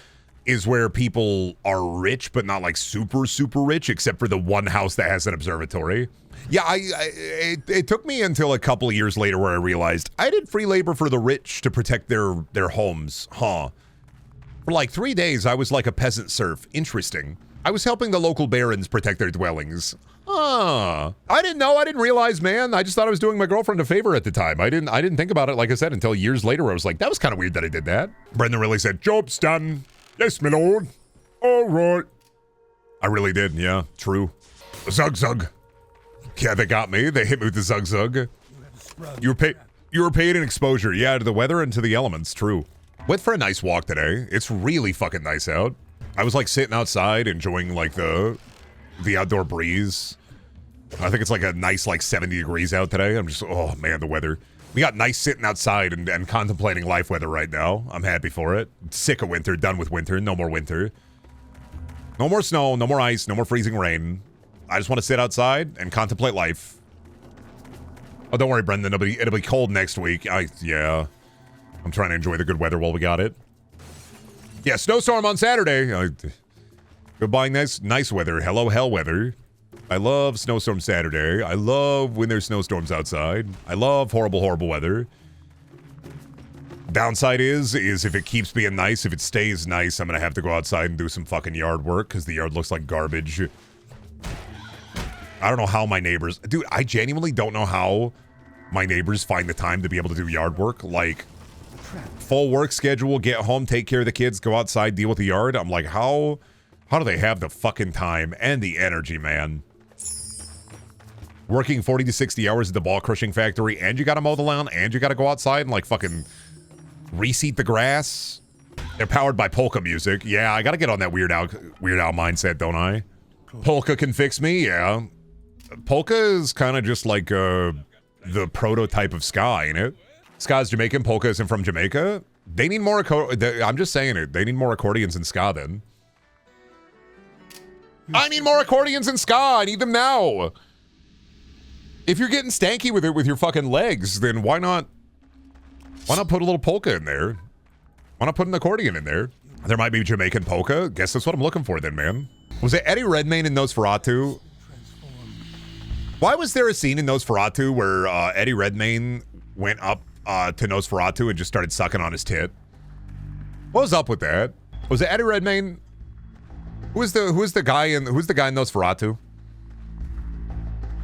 is where people are rich, but not like super, super rich, except for the one house that has an observatory. Yeah, it took me until a couple of years later where I realized I did free labor for the rich to protect their homes, huh? For like 3 days, I was like a peasant serf. Interesting. I was helping the local barons protect their dwellings. I didn't know. I didn't realize, man. I just thought I was doing my girlfriend a favor at the time. I didn't think about it, like I said, until years later where I was like, that was kind of weird that I did that. Brendan really said, job's done. Yes, my lord. All right. I really did. Yeah, true. Zug zug. Yeah, they got me. They hit me with the zug zug. You were paid in exposure. Yeah, to the weather and to the elements. True. Went for a nice walk today. It's really fucking nice out. I was like sitting outside enjoying like the outdoor breeze. I think it's like a nice like 70 degrees out today. I'm just, oh man, the weather. We got nice sitting outside and contemplating life weather right now. I'm happy for it. Sick of winter, done with winter, no more winter. No more snow, no more ice, no more freezing rain. I just want to sit outside and contemplate life. Oh, don't worry, Brendan, it'll be cold next week. Yeah. I'm trying to enjoy the good weather while we got it. Yeah, snowstorm on Saturday. Goodbye, nice weather. Hello, hell weather. I love snowstorm Saturday. I love when there's snowstorms outside. I love horrible weather. Downside is if it keeps being nice, if it stays nice, I'm gonna have to go outside and do some fucking yard work because the yard looks like garbage. I don't know how my neighbors... Dude, I genuinely don't know how my neighbors find the time to be able to do yard work. Like, full work schedule, get home, take care of the kids, go outside, deal with the yard. I'm like, how do they have the fucking time and the energy, man? Working 40 to 60 hours at the ball crushing factory, and you gotta mow the lawn, and you gotta go outside and like fucking reseed the grass. They're powered by polka music. Yeah, I gotta get on that Weird Al mindset, don't I? Polka can fix me, yeah. Polka is kind of just like the prototype of ska, ain't it? Ska's Jamaican, polka isn't from Jamaica. They need more, I'm just saying it, they need more accordions in ska then. I need more accordions in ska, I need them now. If you're getting stanky with it with your fucking legs, then why not put a little polka in there? Why not put an accordion in there? There might be Jamaican polka. Guess that's what I'm looking for then, man. Was it Eddie Redmayne in Nosferatu? Why was there a scene in Nosferatu where Eddie Redmayne went up to Nosferatu and just started sucking on his tit? What was up with that? Was it Eddie Redmayne? Who's the guy in Nosferatu?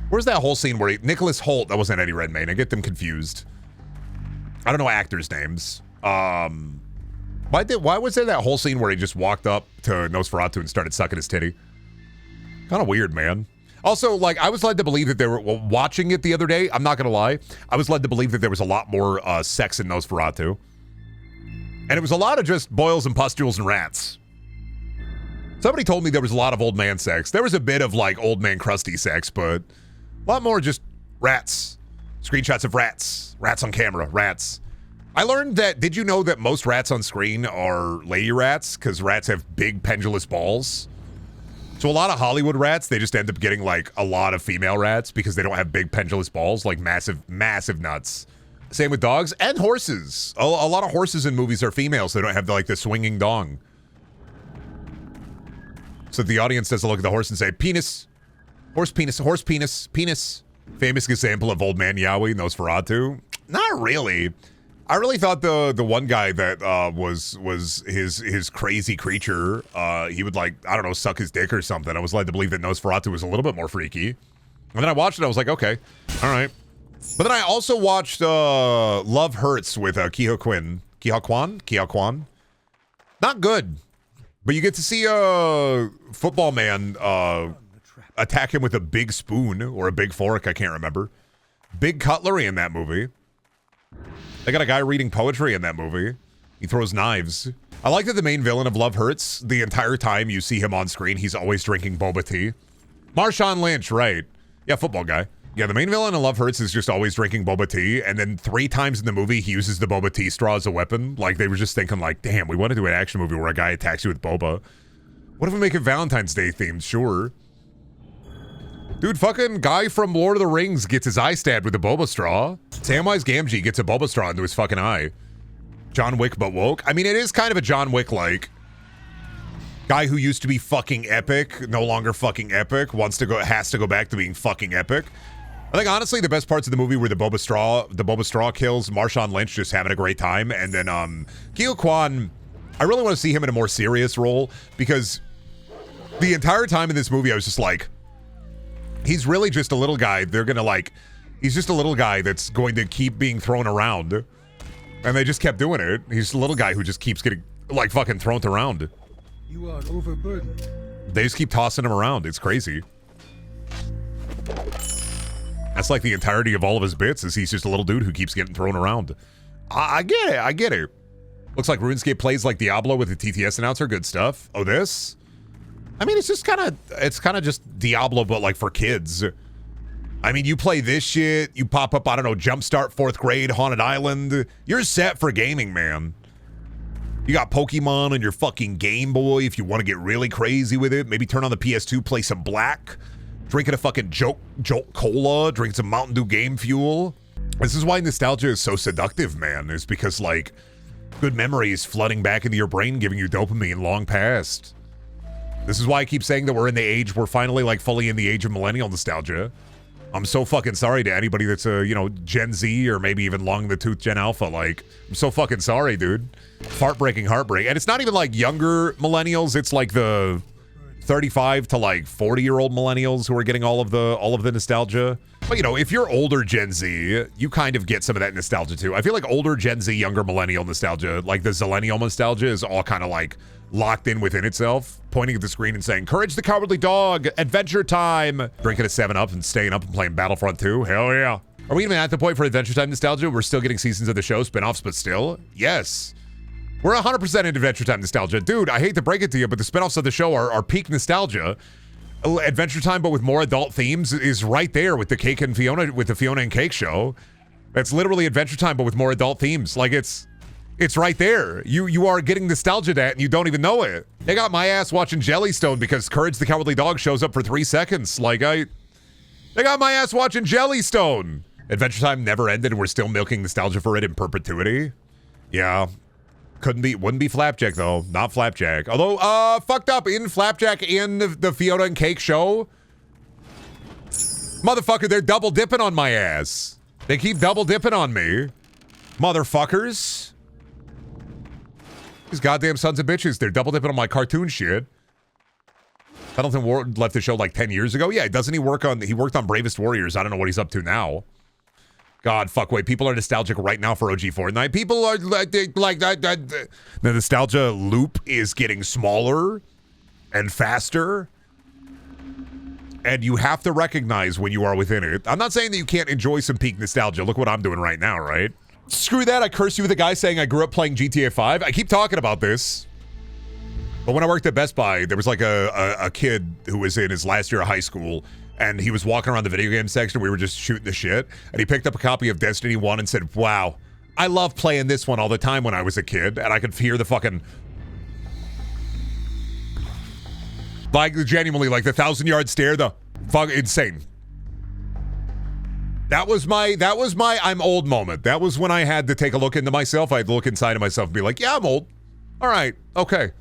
Where's that whole scene where Nicholas Hoult? That wasn't Eddie Redmayne. I get them confused. I don't know actors' names. Why was there that whole scene where he just walked up to Nosferatu and started sucking his titty? Kind of weird, man. Also, like, I was led to believe that they were watching it the other day. I'm not gonna lie. I was led to believe that there was a lot more sex in Nosferatu, and it was a lot of just boils and pustules and rats. Somebody told me there was a lot of old man sex. There was a bit of like old man crusty sex, but a lot more just rats. Screenshots of rats. Rats on camera. Rats. I learned that, did you know that most rats on screen are lady rats? Because rats have big pendulous balls. So a lot of Hollywood rats, they just end up getting like a lot of female rats because they don't have big pendulous balls, like massive nuts. Same with dogs and horses. A lot of horses in movies are females. They don't have like the swinging dong. So the audience doesn't look at the horse and say, penis, horse penis. Famous example of old man Yowie, Nosferatu. Not really. I really thought the one guy that was his crazy creature, he would like, I don't know, suck his dick or something. I was led to believe that Nosferatu was a little bit more freaky. And then I watched it, I was like, okay, all right. But then I also watched Love Hurts with Ke Huy Quan. Not good. But you get to see a football man attack him with a big spoon or a big fork, I can't remember. Big cutlery in that movie. They got a guy reading poetry in that movie. He throws knives. I like that the main villain of Love Hurts, the entire time you see him on screen, he's always drinking boba tea. Marshawn Lynch, right. Yeah, football guy. Yeah, the main villain of Love Hurts is just always drinking boba tea, and then 3 times in the movie, he uses the boba tea straw as a weapon. Like, they were just thinking, like, damn, we want to do an action movie where a guy attacks you with boba. What if we make it Valentine's Day themed? Sure. Dude, fucking guy from Lord of the Rings gets his eye stabbed with a boba straw. Samwise Gamgee gets a boba straw into his fucking eye. John Wick but woke. I mean, it is kind of a John Wick-like. Guy who used to be fucking epic, no longer fucking epic, has to go back to being fucking epic. I think honestly the best parts of the movie were the boba straw kills, Marshawn Lynch just having a great time, and then Ke Huy Quan, I really want to see him in a more serious role because The entire time in this movie, I was just like, he's really just a little guy. They're gonna like, he's just a little guy that's going to keep being thrown around. And they just kept doing it. He's a little guy who just keeps getting like fucking thrown around. You are overburdened. They just keep tossing him around. It's crazy. That's like the entirety of all of his bits is he's just a little dude who keeps getting thrown around. I get it. I get it. Looks like RuneScape plays like Diablo with the TTS announcer. Good stuff. Oh, this? I mean, it's kind of just Diablo, but like for kids. I mean, you play this shit, you pop up, I don't know, Jumpstart 4th grade, Haunted Island. You're set for gaming, man. You got Pokemon on your fucking Game Boy if you want to get really crazy with it. Maybe turn on the PS2, play some Black. Drinking a fucking Jolt Cola, drinking some Mountain Dew Game Fuel. This is why nostalgia is so seductive, man. Is because, like, good memories flooding back into your brain, giving you dopamine long past. This is why I keep saying that we're finally, like, fully in the age of millennial nostalgia. I'm so fucking sorry to anybody that's you know, Gen Z or maybe even long in the tooth Gen Alpha. Like, I'm so fucking sorry, dude. Heartbreaking heartbreak. And it's not even like younger millennials. It's like the 35 to like 40-year-old millennials who are getting all of the nostalgia. But you know, if you're older Gen Z, you kind of get some of that nostalgia too. I feel like older Gen Z, younger millennial nostalgia, like the Zillennial nostalgia, is all kind of like locked in within itself, pointing at the screen and saying, "Courage the Cowardly Dog, Adventure Time," drinking a 7-Up and staying up and playing Battlefront 2. Hell yeah. Are we even at the point for Adventure Time nostalgia? We're still getting seasons of the show, spinoffs, but still? Yes. We're 100% in Adventure Time nostalgia. Dude, I hate to break it to you, but the spinoffs of the show are peak nostalgia. Adventure Time, but with more adult themes, is right there with the Cake and Fiona, with the Fiona and Cake show. That's literally Adventure Time, but with more adult themes. Like, it's right there. You are getting nostalgia that, and you don't even know it. They got my ass watching Jellystone because Courage the Cowardly Dog shows up for 3 seconds. Like, they got my ass watching Jellystone. Adventure Time never ended, and we're still milking nostalgia for it in perpetuity. Yeah. Wouldn't be Flapjack, though. Not Flapjack. Although, fucked up in Flapjack in the Fiona and Cake show. Motherfucker, they're double dipping on my ass. They keep double dipping on me. Motherfuckers. These goddamn sons of bitches. They're double dipping on my cartoon shit. Pendleton Ward left the show like 10 years ago. Yeah, doesn't he worked on Bravest Warriors. I don't know what he's up to now. God, fuck, wait, people are nostalgic right now for OG Fortnite. People are like the nostalgia loop is getting smaller and faster. And you have to recognize when you are within it. I'm not saying that you can't enjoy some peak nostalgia. Look what I'm doing right now, right? Screw that, I curse you with a guy saying I grew up playing GTA 5. I keep talking about this. But when I worked at Best Buy, there was like a kid who was in his last year of high school, and he was walking around the video game section. We were just shooting the shit, and he picked up a copy of Destiny 1 and said, "Wow, I love playing this one all the time when I was a kid," and I could hear the fucking, like, genuinely, like the 1,000-yard stare, the fuck, insane. That was my I'm old moment. That was when I had to take a look into myself. I had to look inside of myself and be like, yeah, I'm old. All right, okay.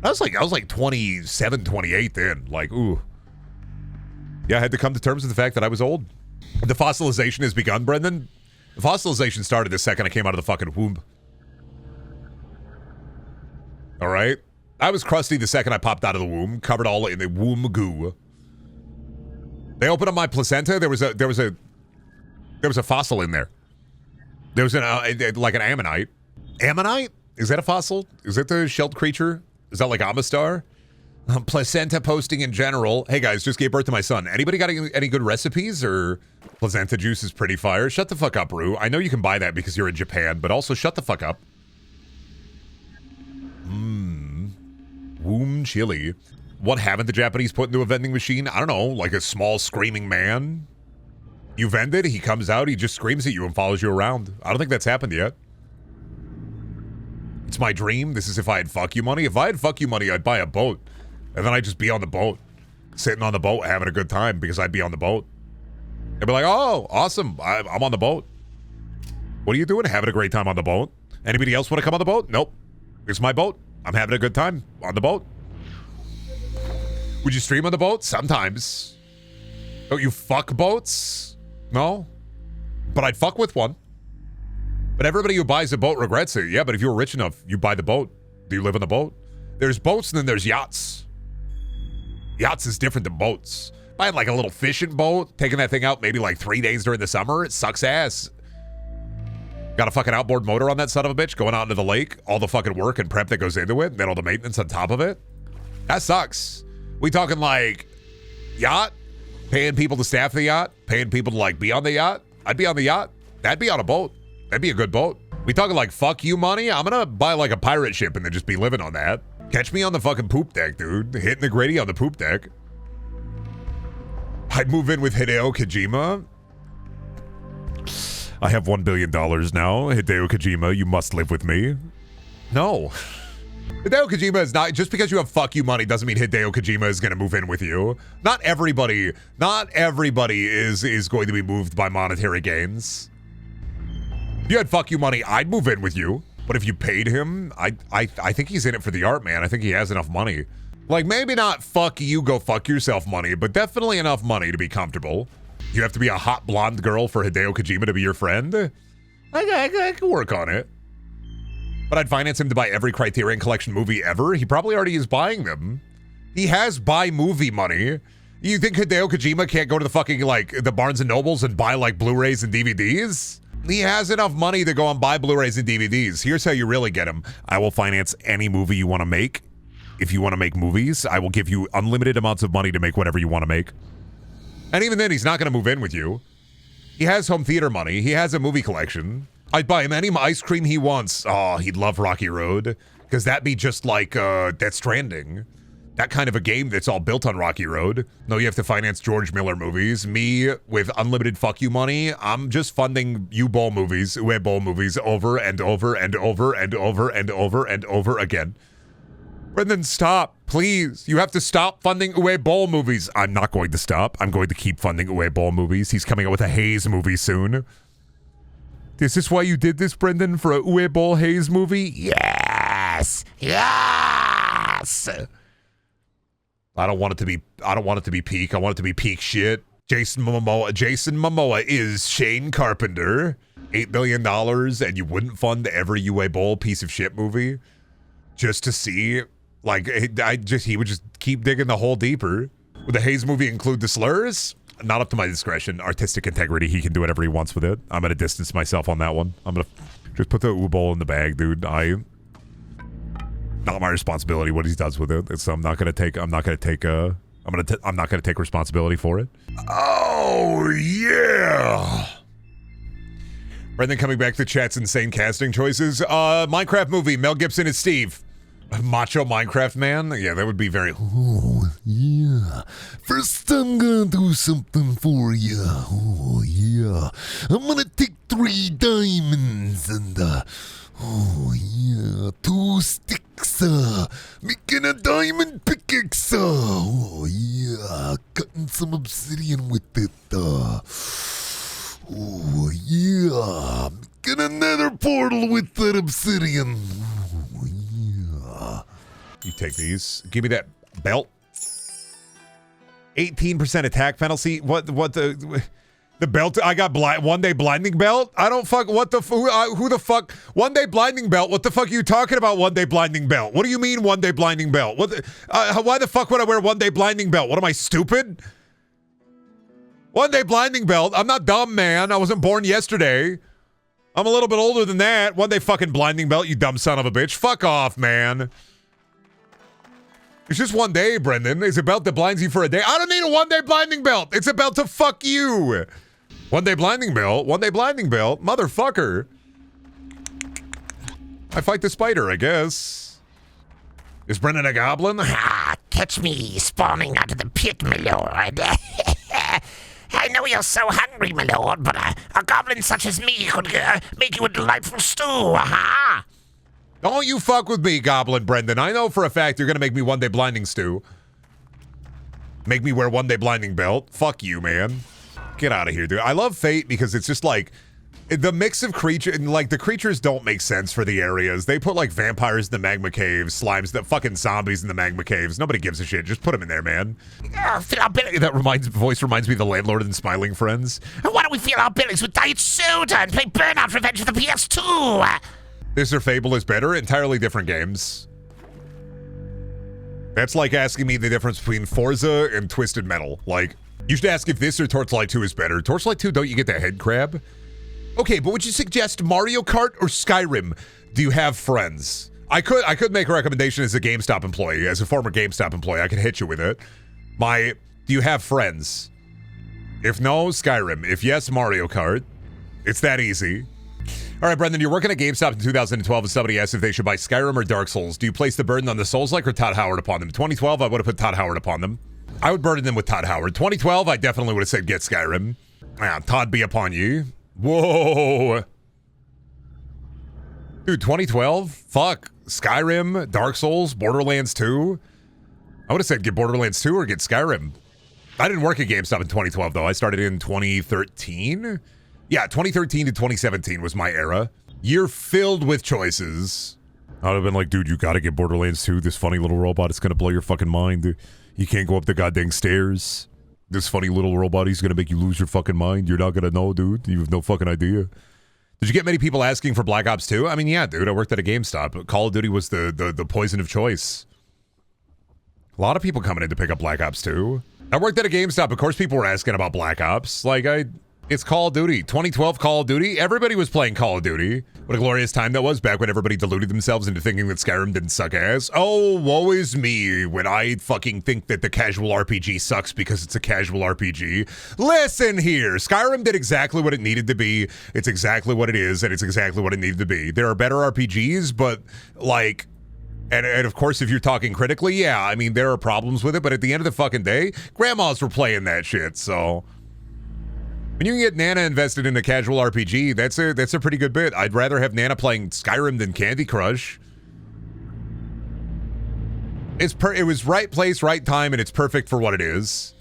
I was like 27, 28 then. Like, ooh. Yeah, I had to come to terms with the fact that I was old. The fossilization has begun, Brendan. The fossilization started the second I came out of the fucking womb. All right? I was crusty the second I popped out of the womb, covered all in the womb goo. They opened up my placenta. There was a fossil in there. There was like an ammonite. Ammonite? Is that a fossil? Is that the shelled creature? Is that like Amistar? Placenta posting in general. Hey guys, just gave birth to my son. Anybody got any good recipes? Or placenta juice is pretty fire. Shut the fuck up, Rue. I know you can buy that because you're in Japan, but also shut the fuck up. Womb chili. What haven't the Japanese put into a vending machine? I don't know, like a small screaming man. You vend it, he comes out, he just screams at you and follows you around. I don't think that's happened yet. It's my dream. This is if I had fuck you money. If I had fuck you money, I'd buy a boat. And then I'd just be on the boat. Sitting on the boat, having a good time because I'd be on the boat. They'd be like, oh, awesome. I'm on the boat. What are you doing? Having a great time on the boat. Anybody else want to come on the boat? Nope. It's my boat. I'm having a good time on the boat. Would you stream on the boat? Sometimes. Don't you fuck boats? No. But I'd fuck with one. But everybody who buys a boat regrets it. Yeah, but if you were rich enough, you buy the boat. Do you live on the boat? There's boats and then there's yachts. Yachts is different than boats. Buying like a little fishing boat, taking that thing out maybe like 3 days during the summer, it sucks ass. Got a fucking outboard motor on that son of a bitch going out into the lake, all the fucking work and prep that goes into it, and then all the maintenance on top of it. That sucks. We talking like yacht, paying people to staff the yacht, paying people to like be on the yacht. I'd be on the yacht. That'd be on a boat. That'd be a good boat. We talking like fuck you money? I'm gonna buy like a pirate ship and then just be living on that. Catch me on the fucking poop deck, dude. Hitting the gritty on the poop deck. I'd move in with Hideo Kojima. I have $1 billion now. Hideo Kojima, you must live with me. No. Hideo Kojima is not, just because you have fuck you money doesn't mean Hideo Kojima is going to move in with you. Not everybody is going to be moved by monetary gains. If you had fuck you money, I'd move in with you. But if you paid him, I think he's in it for the art, man. I think he has enough money. Like, maybe not fuck you, go fuck yourself money, but definitely enough money to be comfortable. You have to be a hot blonde girl for Hideo Kojima to be your friend? I could work on it. But I'd finance him to buy every Criterion Collection movie ever. He probably already is buying them. He has buy movie money. You think Hideo Kojima can't go to the fucking, like, the Barnes & Nobles and buy, like, Blu-rays and DVDs? He has enough money to go and buy Blu-rays and DVDs. Here's how you really get him. I will finance any movie you want to make. If you want to make movies, I will give you unlimited amounts of money to make whatever you want to make. And even then, he's not going to move in with you. He has home theater money. He has a movie collection. I'd buy him any ice cream he wants. Oh, he'd love Rocky Road. Because that'd be just like Death Stranding. That kind of a game that's all built on Rocky Road. No, you have to finance George Miller movies. Me, with unlimited fuck you money, I'm just funding U-Bowl movies, Ue-Bowl movies over and over and over and over and over and over again. Brendan, stop, please. You have to stop funding Ue-Bowl movies. I'm not going to stop. I'm going to keep funding Ue-Bowl movies. He's coming out with a Haze movie soon. Is this why you did this, Brendan, for a Ue-Bowl Haze movie? Yes! Yes! I don't want it to be peak. I want it to be peak shit. Jason Momoa is Shane Carpenter. $8 billion, and you wouldn't fund every Ue-Bowl piece of shit movie just to see. Like, he would just keep digging the hole deeper. Would the Haze movie include the slurs? Not up to my discretion. Artistic integrity, he can do whatever he wants with it. I'm gonna distance myself on that one. I'm gonna just put the U-Bowl in the bag, dude. Not my responsibility what he does with it. I'm not gonna take responsibility for it. Oh yeah. Brendan coming back to chat's insane casting choices. Minecraft movie, Mel Gibson is Steve. Macho Minecraft man? Yeah, that would be very... Oh, yeah. First, I'm gonna do something for you. Oh, yeah. I'm gonna take 3 diamonds and, oh, yeah. 2 sticks, making a diamond pickaxe. Oh, yeah. Cutting some obsidian with it, oh, yeah. Making another portal with that obsidian. Oh, yeah. You take these. Give me that belt. 18% attack penalty. What the belt? I got one day blinding belt. I don't fuck. What the who the fuck? One day blinding belt. What the fuck are you talking about? One day blinding belt. What do you mean one day blinding belt? What? Why the fuck would I wear one day blinding belt? What am I, stupid? One day blinding belt. I'm not dumb, man. I wasn't born yesterday. I'm a little bit older than that. One day fucking blinding belt, you dumb son of a bitch. Fuck off, man. It's just one day, Brendan. It's a belt that blinds you for a day. I don't need a one-day blinding belt. It's a belt to fuck you. One-day blinding belt. One-day blinding belt. Motherfucker. I fight the spider, I guess. Is Brendan a goblin? Ah, catch me spawning out of the pit, my lord. I know you're so hungry, my lord, but a goblin such as me could make you a delightful stew. Aha! Don't you fuck with me, Goblin Brendan. I know for a fact you're gonna make me one-day blinding stew. Make me wear one-day blinding belt. Fuck you, man. Get out of here, dude. I love Fate because it's just like the mix of creatures, like the creatures don't make sense for the areas. They put like vampires in the magma caves, slimes, the fucking zombies in the magma caves. Nobody gives a shit. Just put them in there, man. That voice reminds me of the landlord and Smiling Friends. Why don't we fill our bellies with Diet Soda and play Burnout Revenge for the PS2? This or Fable is better. Entirely different games. That's like asking me the difference between Forza and Twisted Metal. Like, you should ask if this or Torchlight 2 is better. Torchlight 2, don't you get the head crab? Okay, but would you suggest Mario Kart or Skyrim? Do you have friends? I could make a recommendation as a GameStop employee, as a former GameStop employee. I could hit you with it. Do you have friends? If no, Skyrim. If yes, Mario Kart. It's that easy. All right, Brendan, you're working at GameStop in 2012 and somebody asked if they should buy Skyrim or Dark Souls. Do you place the burden on the Souls-like or Todd Howard upon them? 2012, I would have put Todd Howard upon them. I would burden them with Todd Howard. 2012, I definitely would have said get Skyrim. Yeah, Todd be upon you. Whoa. Dude, 2012? Fuck. Skyrim, Dark Souls, Borderlands 2. I would have said get Borderlands 2 or get Skyrim. I didn't work at GameStop in 2012, though. I started in 2013. Yeah, 2013 to 2017 was my era. Year filled with choices. I would have been like, dude, you gotta get Borderlands 2. This funny little robot is gonna blow your fucking mind. You can't go up the goddamn stairs. This funny little robot is gonna make you lose your fucking mind. You're not gonna know, dude. You have no fucking idea. Did you get many people asking for Black Ops 2? I mean, yeah, dude. I worked at a GameStop. Call of Duty was the poison of choice. A lot of people coming in to pick up Black Ops 2. I worked at a GameStop. Of course, people were asking about Black Ops. Like, it's Call of Duty. 2012 Call of Duty. Everybody was playing Call of Duty. What a glorious time that was, back when everybody deluded themselves into thinking that Skyrim didn't suck ass. Oh, woe is me when I fucking think that the casual RPG sucks because it's a casual RPG. Listen here. Skyrim did exactly what it needed to be. It's exactly what it is, and it's exactly what it needed to be. There are better RPGs, but, like... And of course, if you're talking critically, yeah, I mean, there are problems with it, but at the end of the fucking day, grandmas were playing that shit, so... When you can get Nana invested in a casual RPG, that's a pretty good bit. I'd rather have Nana playing Skyrim than Candy Crush. It was right place, right time, and it's perfect for what it is.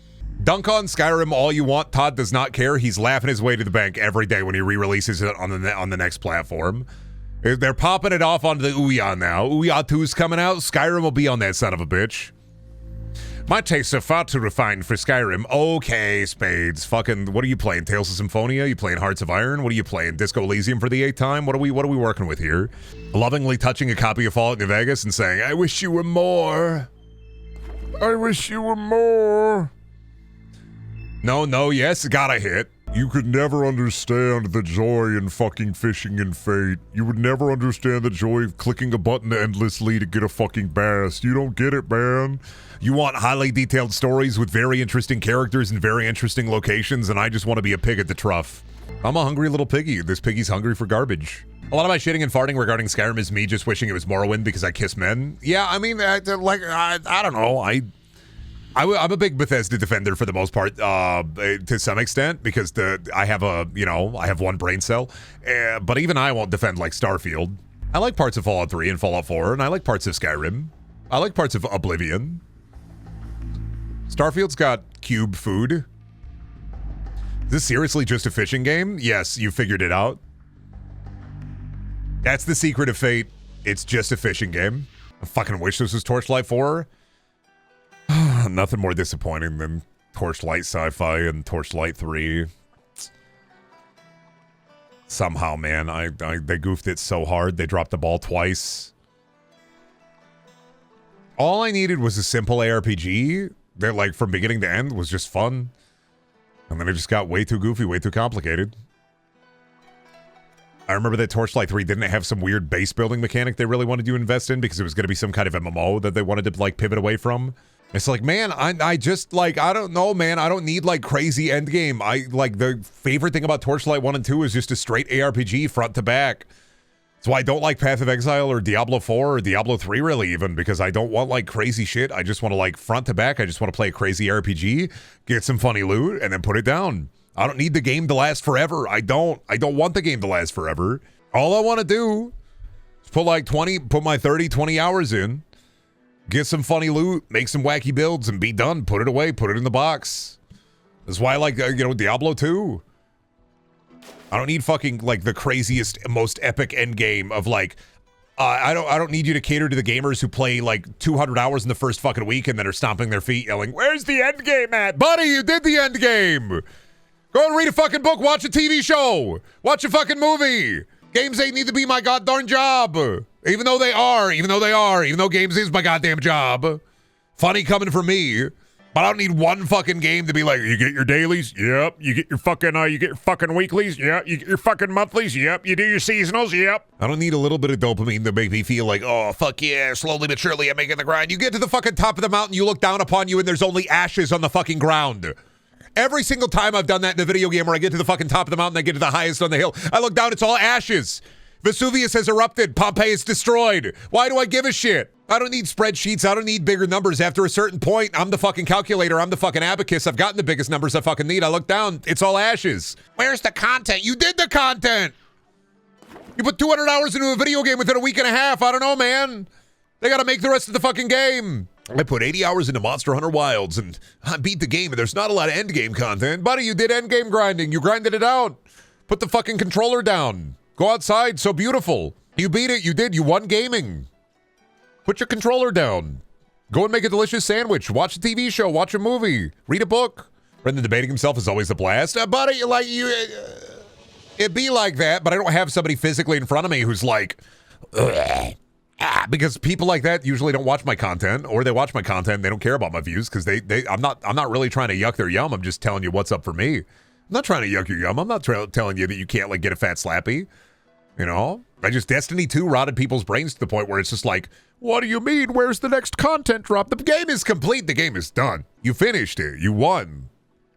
Dunk on Skyrim all you want. Todd does not care. He's laughing his way to the bank every day when he re-releases it on the next platform. They're popping it off onto the Ouya now. Ouya 2's coming out. Skyrim will be on that son of a bitch. My tastes are far too refined for Skyrim. Okay, Spades. Fucking, what are you playing? Tales of Symphonia? You playing Hearts of Iron? What are you playing? Disco Elysium for the 8th time? What are we working with here? Lovingly touching a copy of Fallout New Vegas and saying, I wish you were more. I wish you were more. No, yes, gotta hit. You could never understand the joy in fucking fishing in Fate. You would never understand the joy of clicking a button endlessly to get a fucking bass. You don't get it, man. You want highly detailed stories with very interesting characters and very interesting locations, and I just want to be a pig at the trough. I'm a hungry little piggy. This piggy's hungry for garbage. A lot of my shitting and farting regarding Skyrim is me just wishing it was Morrowind because I kiss men. Yeah, I mean, I don't know. I'm a big Bethesda defender for the most part, to some extent, because I have one brain cell. But even I won't defend like Starfield. I like parts of Fallout 3 and Fallout 4, and I like parts of Skyrim. I like parts of Oblivion. Starfield's got cube food. Is this seriously just a fishing game? Yes, you figured it out. That's the secret of Fate. It's just a fishing game. I fucking wish this was Torchlight 4. Nothing more disappointing than Torchlight Sci-Fi and Torchlight 3. Somehow, man, they goofed it so hard. They dropped the ball twice. All I needed was a simple ARPG that, like, from beginning to end was just fun. And then it just got way too goofy, way too complicated. I remember that Torchlight 3 didn't have some weird base building mechanic they really wanted you to invest in because it was going to be some kind of MMO that they wanted to, like, pivot away from. It's like, man, I just, like, I don't know, man. I don't need, like, crazy endgame. The favorite thing about Torchlight 1 and 2 is just a straight ARPG front to back. That's why I don't like Path of Exile or Diablo 4 or Diablo 3 really even, because I don't want, like, crazy shit. I just want to, like, front to back. I just want to play a crazy RPG, get some funny loot, and then put it down. I don't need the game to last forever. I don't want the game to last forever. All I want to do is put my 30, 20 hours in, get some funny loot, make some wacky builds, and be done. Put it away, put it in the box. That's why I like, Diablo 2. I don't need fucking, like, the craziest, most epic end game of, like, I don't need you to cater to the gamers who play, like, 200 hours in the first fucking week and then are stomping their feet yelling, where's the end game at? Buddy, you did the end game. Go and read a fucking book, watch a TV show, watch a fucking movie. Games ain't need to be my goddamn job. Even though games is my goddamn job. Funny coming from me. But I don't need one fucking game to be like, you get your dailies? Yep. You get your fucking weeklies? Yep. You get your fucking monthlies? Yep. You do your seasonals? Yep. I don't need a little bit of dopamine to make me feel like, oh, fuck yeah, slowly but surely I'm making the grind. You get to the fucking top of the mountain, you look down upon you, and there's only ashes on the fucking ground. Every single time I've done that in a video game where I get to the fucking top of the mountain, I get to the highest on the hill, I look down, it's all ashes. Vesuvius has erupted. Pompeii is destroyed. Why do I give a shit? I don't need spreadsheets. I don't need bigger numbers. After a certain point, I'm the fucking calculator. I'm the fucking abacus. I've gotten the biggest numbers I fucking need. I look down. It's all ashes. Where's the content? You did the content. You put 200 hours into a video game within a week and a half. I don't know, man. They got to make the rest of the fucking game. I put 80 hours into Monster Hunter Wilds and I beat the game and there's not a lot of endgame content. Buddy, you did endgame grinding. You grinded it out. Put the fucking controller down. Go outside, so beautiful. You beat it, you did, you won gaming. Put your controller down. Go and make a delicious sandwich. Watch a TV show, watch a movie, read a book. Brendan debating himself is always a blast. Buddy, like you, it'd be like that, but I don't have somebody physically in front of me who's like, because people like that usually don't watch my content, or they watch my content and they don't care about my views because I'm not really trying to yuck their yum. I'm just telling you what's up for me. I'm not trying to yuck your yum. I'm not telling you that you can't like get a fat slappy. You know, Destiny 2 rotted people's brains to the point where it's just like, what do you mean? Where's the next content drop? The game is complete. The game is done. You finished it. You won.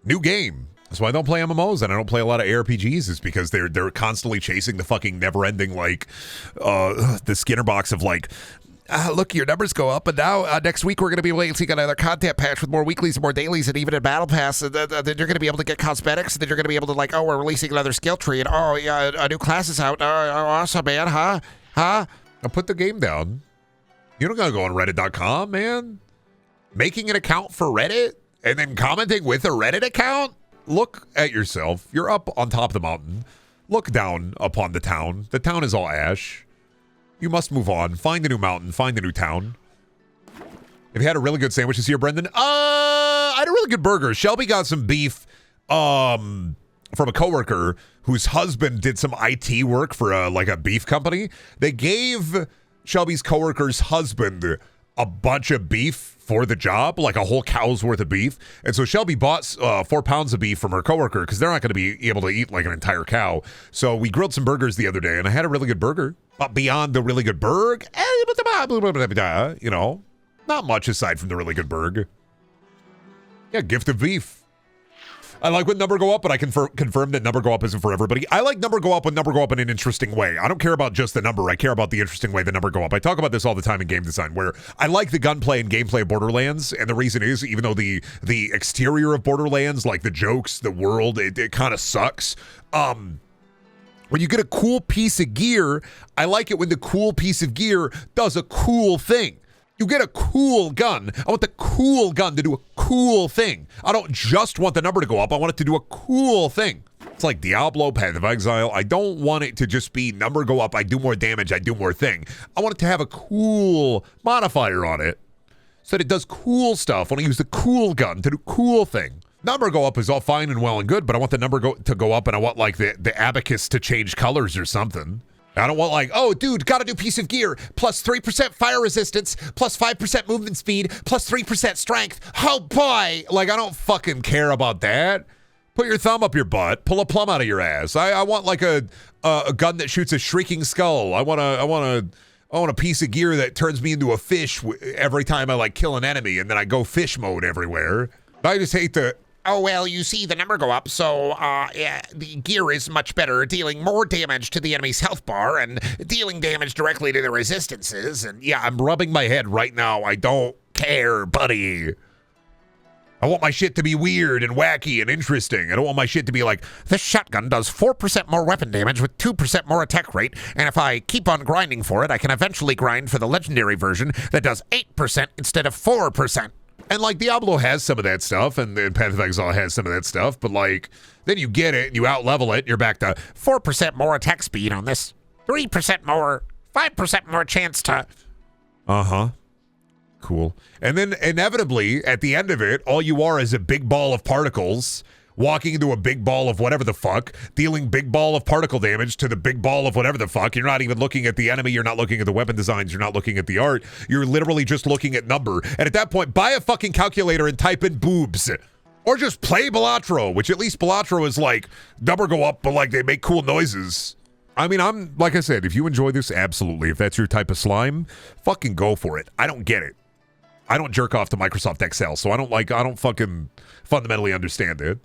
New game. That's why I don't play MMOs and I don't play a lot of ARPGs is because they're constantly chasing the fucking never-ending, like, the Skinner box of like, look, your numbers go up, and now next week we're going to be releasing another content patch with more weeklies and more dailies, and even in Battle Pass, and then you're going to be able to get cosmetics, and then you're going to be able to, like, oh, we're releasing another skill tree, and oh, yeah, a new class is out. Oh, awesome, man, huh? Now put the game down. You don't got to go on Reddit.com, man. Making an account for Reddit, and then commenting with a Reddit account? Look at yourself. You're up on top of the mountain. Look down upon the town. The town is all ash. You must move on. Find a new mountain. Find a new town. Have you had a really good sandwich this year, Brendan? I had a really good burger. Shelby got some beef from a coworker whose husband did some IT work for a beef company. They gave Shelby's coworker's husband a bunch of beef for the job, like a whole cow's worth of beef. And so Shelby bought 4 pounds of beef from her coworker because they're not going to be able to eat like an entire cow. So we grilled some burgers the other day and I had a really good burger. But beyond the really good burg, you know, not much aside from the really good burg. Yeah, gift of beef. I like when number go up, but I confirm that number go up isn't for everybody. I like number go up when number go up in an interesting way. I don't care about just the number. I care about the interesting way the number go up. I talk about this all the time in game design, where I like the gunplay and gameplay of Borderlands, and the reason is, even though the exterior of Borderlands, like the jokes, the world, it kind of sucks. When you get a cool piece of gear, I like it when the cool piece of gear does a cool thing. You get a cool gun. I want the cool gun to do a cool thing. I don't just want the number to go up. I want it to do a cool thing. It's like Diablo, Path of Exile. I don't want it to just be number go up, I do more damage, I do more thing. I want it to have a cool modifier on it so that it does cool stuff. I want to use the cool gun to do cool thing. Number go up is all fine and well and good, but I want the number to go up and I want like the abacus to change colors or something. I don't want like, oh, dude, got a new piece of gear, plus 3% fire resistance, plus 5% movement speed, plus 3% strength. Oh, boy. Like, I don't fucking care about that. Put your thumb up your butt. Pull a plum out of your ass. I want like a gun that shoots a shrieking skull. I want a piece of gear that turns me into a fish every time I like kill an enemy, and then I go fish mode everywhere. I just hate the... Oh, well, you see the number go up, so yeah, the gear is much better, dealing more damage to the enemy's health bar and dealing damage directly to the resistances. And yeah, I'm rubbing my head right now. I don't care, buddy. I want my shit to be weird and wacky and interesting. I don't want my shit to be like, this shotgun does 4% more weapon damage with 2% more attack rate, and if I keep on grinding for it, I can eventually grind for the legendary version that does 8% instead of 4%. And, like, Diablo has some of that stuff, and then Path of Exile has some of that stuff, but, like, then you get it, and you out-level it, and you're back to 4% more attack speed on this, 3% more, 5% more chance to... Uh-huh. Cool. And then, inevitably, at the end of it, all you are is a big ball of particles walking into a big ball of whatever the fuck, dealing big ball of particle damage to the big ball of whatever the fuck. You're not even looking at the enemy. You're not looking at the weapon designs. You're not looking at the art. You're literally just looking at number. And at that point, buy a fucking calculator and type in boobs. Or just play Balatro, which at least Balatro is like, number go up, but like they make cool noises. I mean, like I said, if you enjoy this, absolutely. If that's your type of slime, fucking go for it. I don't get it. I don't jerk off to Microsoft Excel, so I don't fucking fundamentally understand it.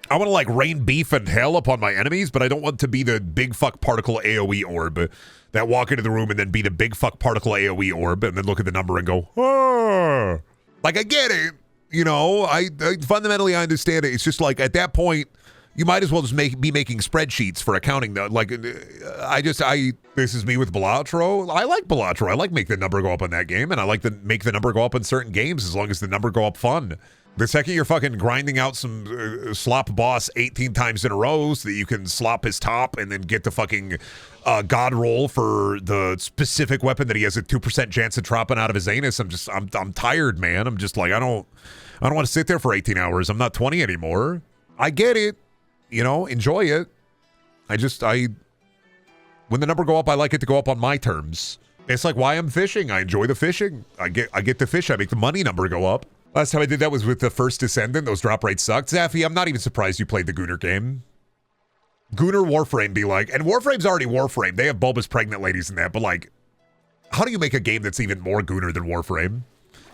I want to like rain beef and hell upon my enemies, but I don't want to be the big fuck particle AoE orb that walk into the room and then be the big fuck particle AoE orb and then look at the number and go, ah. Like, I get it. You know, I fundamentally I understand it. It's just like at that point, you might as well just be making spreadsheets for accounting. Like, this is me with Balatro. I like Balatro. I like make the number go up on that game, and I like to make the number go up on certain games as long as the number go up fun. The second you're fucking grinding out some slop boss 18 times in a row so that you can slop his top and then get the fucking god roll for the specific weapon that he has a 2% chance of dropping out of his anus, I'm tired, man. I'm just like, I don't want to sit there for 18 hours. I'm not 20 anymore. I get it. You know, enjoy it. When the number go up, I like it to go up on my terms. It's like why I'm fishing. I enjoy the fishing. I get the fish. I make the money number go up. Last time I did that was with the first Descendant. Those drop rates sucked. Zaffy, I'm not even surprised you played the Gunnar game. Gunnar Warframe be like, and Warframe's already Warframe. They have bulbous pregnant ladies in that, but like, how do you make a game that's even more Gunnar than Warframe?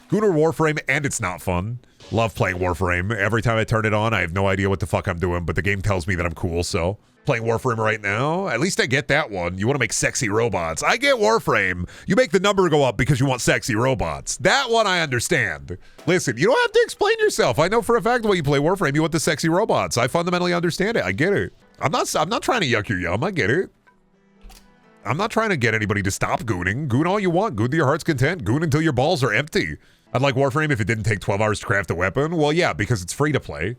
Gunnar Warframe, and it's not fun. Love playing Warframe. Every time I turn it on, I have no idea what the fuck I'm doing, but the game tells me that I'm cool, so. Playing Warframe right now, at least I get that one. You want to make sexy robots. I get Warframe. You make the number go up because you want sexy robots. That one I understand. Listen, you don't have to explain yourself. I know for a fact when you play Warframe, you want the sexy robots. I fundamentally understand it. I get it. I'm not trying to yuck your yum. I get it. I'm not trying to get anybody to stop gooning. Goon all you want. Goon to your heart's content. Goon until your balls are empty. I'd like Warframe if it didn't take 12 hours to craft a weapon. Well, yeah, because it's free to play.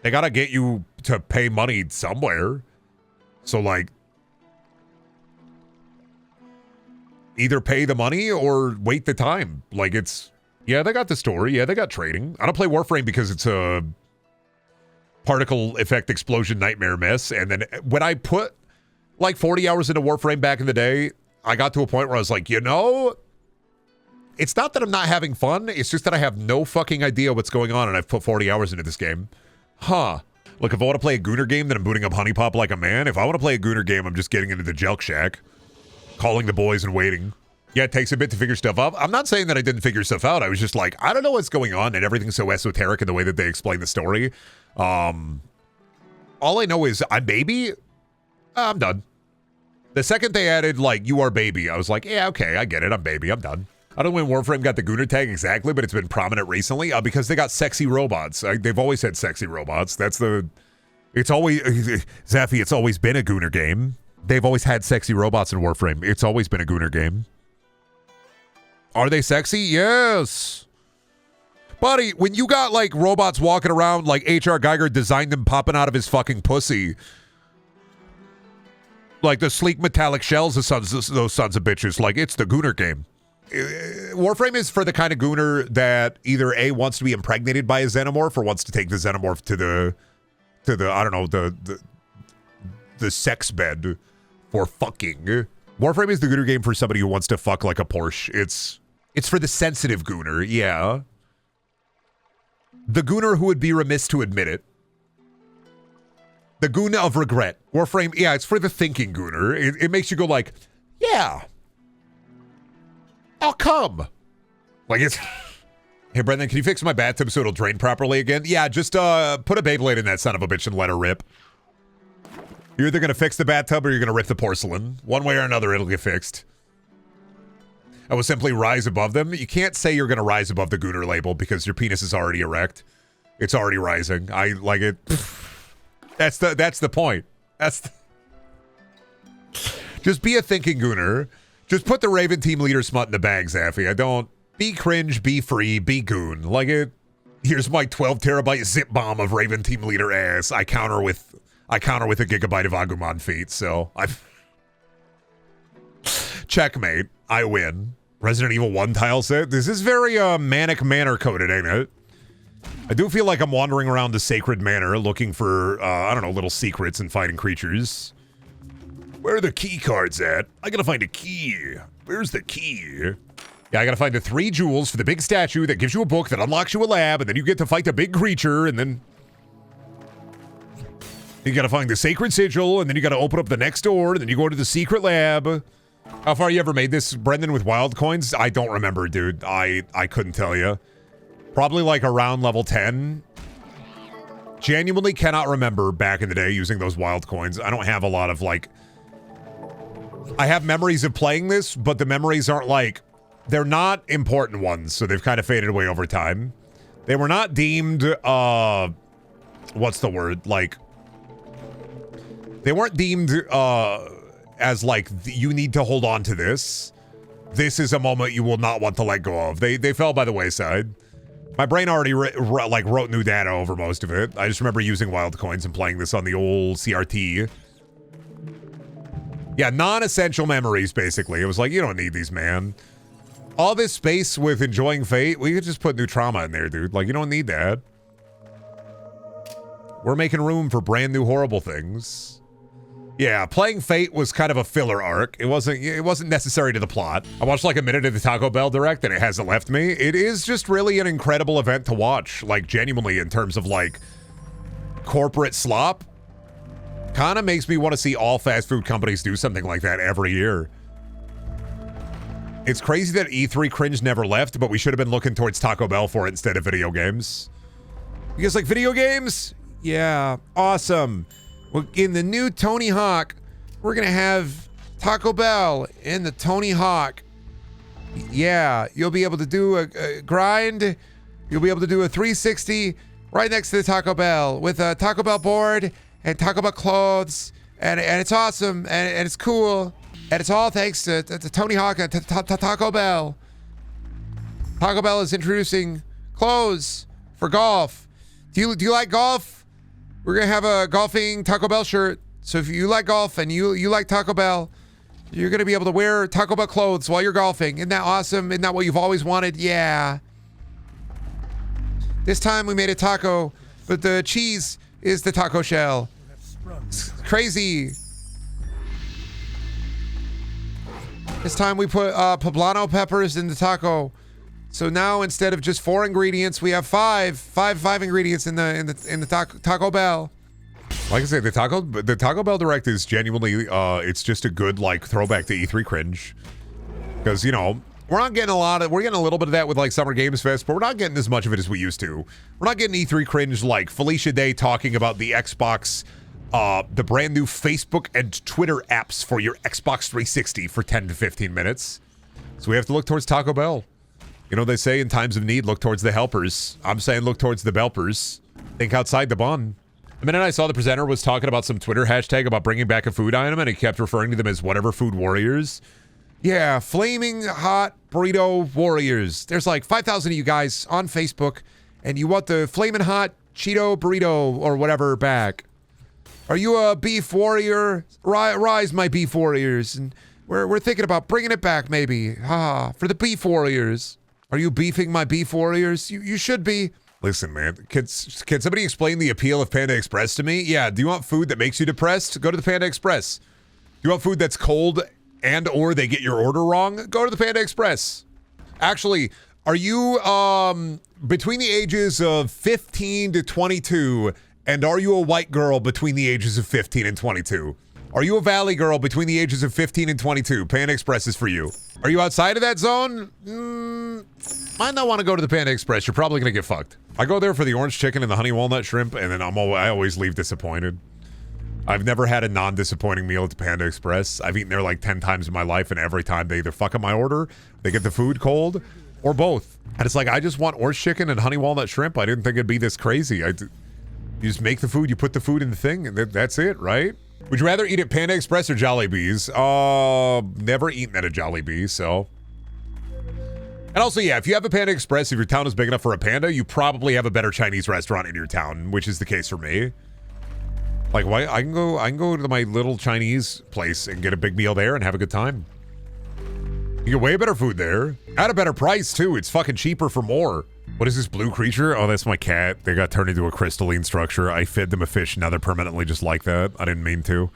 They gotta get you to pay money somewhere. So, like, either pay the money or wait the time. Like, yeah, they got the story. Yeah, they got trading. I don't play Warframe because it's a particle effect explosion nightmare mess. And then when I put, like, 40 hours into Warframe back in the day, I got to a point where I was like, you know, it's not that I'm not having fun. It's just that I have no fucking idea what's going on, and I've put 40 hours into this game. Huh. Look, if I want to play a Gunnar game, then I'm booting up Honey Pop like a man. If I want to play a Gunnar game, I'm just getting into the Jelk Shack, calling the boys and waiting. Yeah, it takes a bit to figure stuff out. I'm not saying that I didn't figure stuff out. I was just like, I don't know what's going on, and everything's so esoteric in the way that they explain the story. All I know is I'm baby. I'm done. The second they added, like, you are baby, I was like, yeah, okay, I get it. I'm baby. I'm done. I don't know when Warframe got the Gunnar tag exactly, but it's been prominent recently because they got sexy robots. They've always had sexy robots. It's always, Zaffy, it's always been a Gunnar game. They've always had sexy robots in Warframe. It's always been a Gunnar game. Are they sexy? Yes. Buddy, when you got, like, robots walking around like H.R. Geiger designed them popping out of his fucking pussy, like the sleek metallic shells of those sons of bitches, like, it's the Gunnar game. Warframe is for the kind of Gunnar that either A, wants to be impregnated by a xenomorph or wants to take the xenomorph to the I don't know, the sex bed for fucking. Warframe is the Gunnar game for somebody who wants to fuck like a Porsche. It's for the sensitive Gunnar, yeah. The Gunnar who would be remiss to admit it. The Gunnar of regret. Warframe, yeah, it's for the thinking Gunnar. It makes you go like, yeah, I'll come. Like it's... Hey, Brendan, can you fix my bathtub so it'll drain properly again? Yeah, just put a Beyblade in that son of a bitch and let her rip. You're either going to fix the bathtub or you're going to rip the porcelain. One way or another, it'll get fixed. I will simply rise above them. You can't say you're going to rise above the Gunnar label because your penis is already erect. It's already rising. I like it. That's the point. Just be a thinking Gunnar. Just put the Raven team leader smut in the bag, Zaffy. I don't... Be cringe, be free, be goon. Like it... Here's my 12 terabyte zip bomb of Raven team leader ass. I counter with a gigabyte of Agumon feet, so... Checkmate. I win. Resident Evil 1 tile set. This is very, manic manor coded, ain't it? I do feel like I'm wandering around the sacred manor looking for, I don't know, little secrets and fighting creatures. Where are the key cards at? I gotta find a key. Where's the key? Yeah, I gotta find the 3 jewels for the big statue that gives you a book that unlocks you a lab, and then you get to fight the big creature, and then you gotta find the sacred sigil, and then you gotta open up the next door, and then you go to the secret lab. How far you ever made this, Brendan, with wild coins? I don't remember, dude. I couldn't tell you. Probably like around level 10. Genuinely cannot remember back in the day using those wild coins. I don't have a lot of like... I have memories of playing this, but the memories aren't like... They're not important ones, so they've kind of faded away over time. They were not deemed, what's the word? Like... They weren't deemed, as like, you need to hold on to this. This is a moment you will not want to let go of. They fell by the wayside. My brain already wrote new data over most of it. I just remember using wild coins and playing this on the old CRT. Yeah, non-essential memories, basically. It was like, you don't need these, man. All this space with enjoying fate, we could just put new trauma in there, dude. Like, you don't need that. We're making room for brand new horrible things. Yeah, playing Fate was kind of a filler arc. It wasn't necessary to the plot. I watched like a minute of the Taco Bell Direct and it hasn't left me. It is just really an incredible event to watch, like genuinely in terms of like corporate slop. Kind of makes me want to see all fast food companies do something like that every year. It's crazy that E3 cringe never left, but we should have been looking towards Taco Bell for it instead of video games. You guys like video games? Yeah, awesome. Well, in the new Tony Hawk, we're going to have Taco Bell in the Tony Hawk. Yeah, you'll be able to do a grind. You'll be able to do a 360 right next to the Taco Bell with a Taco Bell board and Taco Bell clothes. And it's awesome and it's cool. And it's all thanks to Tony Hawk and Taco Bell. Taco Bell is introducing clothes for golf. Do you like golf? We're going to have a golfing Taco Bell shirt. So if you like golf and you like Taco Bell, you're going to be able to wear Taco Bell clothes while you're golfing. Isn't that awesome? Isn't that what you've always wanted? Yeah. This time we made a taco, but the cheese is the taco shell. It's crazy. This time we put poblano peppers in the taco. So now instead of just 4 ingredients, we have five ingredients in the Taco Bell. Like I said, the Taco Bell Direct is genuinely it's just a good like throwback to E3 cringe. Because, you know, we're getting a little bit of that with like Summer Games Fest, but we're not getting as much of it as we used to. We're not getting E3 cringe like Felicia Day talking about the Xbox, the brand new Facebook and Twitter apps for your Xbox 360 for 10 to 15 minutes. So we have to look towards Taco Bell. You know, they say in times of need, look towards the helpers. I'm saying look towards the belpers. Think outside the bun. The minute I saw the presenter was talking about some Twitter hashtag about bringing back a food item, and he kept referring to them as whatever food warriors. Yeah, flaming hot burrito warriors. There's like 5,000 of you guys on Facebook, and you want the flaming hot Cheeto burrito or whatever back. Are you a beef warrior? Rise, my beef warriors. And we're thinking about bringing it back maybe. For the beef warriors. Are you beefing my beef warriors? You should be. Listen, man, can somebody explain the appeal of Panda Express to me? Yeah, do you want food that makes you depressed? Go to the Panda Express. Do you want food that's cold and or they get your order wrong? Go to the Panda Express. Actually, are you between the ages of 15 to 22, and are you a white girl between the ages of 15 and 22? Are you a Valley girl between the ages of 15 and 22? Panda Express is for you. Are you outside of that zone? Might not want to go to the Panda Express. You're probably going to get fucked. I go there for the orange chicken and the honey walnut shrimp, and then I always leave disappointed. I've never had a non-disappointing meal at the Panda Express. I've eaten there like 10 times in my life, and every time they either fuck up my order, they get the food cold, or both. And it's like, I just want orange chicken and honey walnut shrimp. I didn't think it'd be this crazy. You just make the food, you put the food in the thing, and that's it, right? Would you rather eat at Panda Express or Jollibee's? Never eaten at a Jollibee, so. And also, yeah, if you have a Panda Express, if your town is big enough for a Panda, you probably have a better Chinese restaurant in your town, which is the case for me. Like, why I can go to my little Chinese place and get a big meal there and have a good time. You get way better food there. At a better price, too. It's fucking cheaper for more. What is this blue creature? Oh, that's my cat. They got turned into a crystalline structure. I fed them a fish. Now they're permanently just like that. I didn't mean to.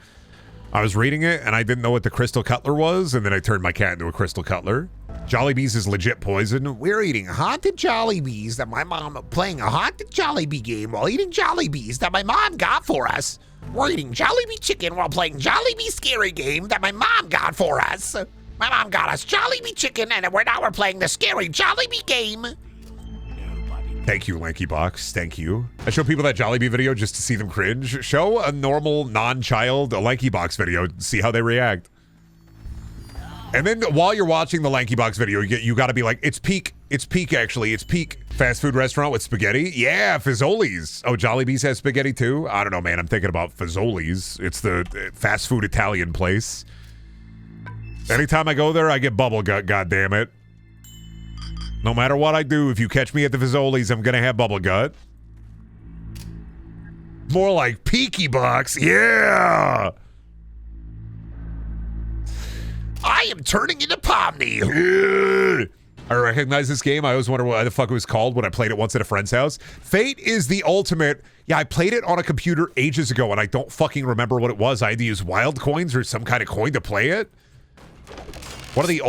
I was reading it, and I didn't know what the crystal cutler was, and then I turned my cat into a crystal cutler. Jollibees is legit poison. We're eating haunted Jollibees that my mom playing a haunted Jollibee game while eating Jollibees that my mom got for us. We're eating Jollibee chicken while playing Jollibee scary game that my mom got for us. My mom got us Jollibee chicken, and we're playing the scary Jollibee game. Thank you, LankyBox. Thank you. I show people that Jollibee video just to see them cringe. Show a normal, non-child a LankyBox video. See how they react. And then while you're watching the LankyBox video, you got to be like, it's peak. It's peak, actually. It's peak. Fast food restaurant with spaghetti? Yeah, Fazoli's. Oh, Jollibee's has spaghetti too? I don't know, man. I'm thinking about Fazoli's. It's the fast food Italian place. Anytime I go there, I get bubble gut, goddammit. No matter what I do, if you catch me at the Fazoli's, I'm gonna have bubble gut. More like Peaky Box, yeah! I am turning into Pomni. I recognize this game. I always wonder what the fuck it was called when I played it once at a friend's house. Fate is the ultimate. Yeah, I played it on a computer ages ago, and I don't fucking remember what it was. I had to use wild coins or some kind of coin to play it. What are the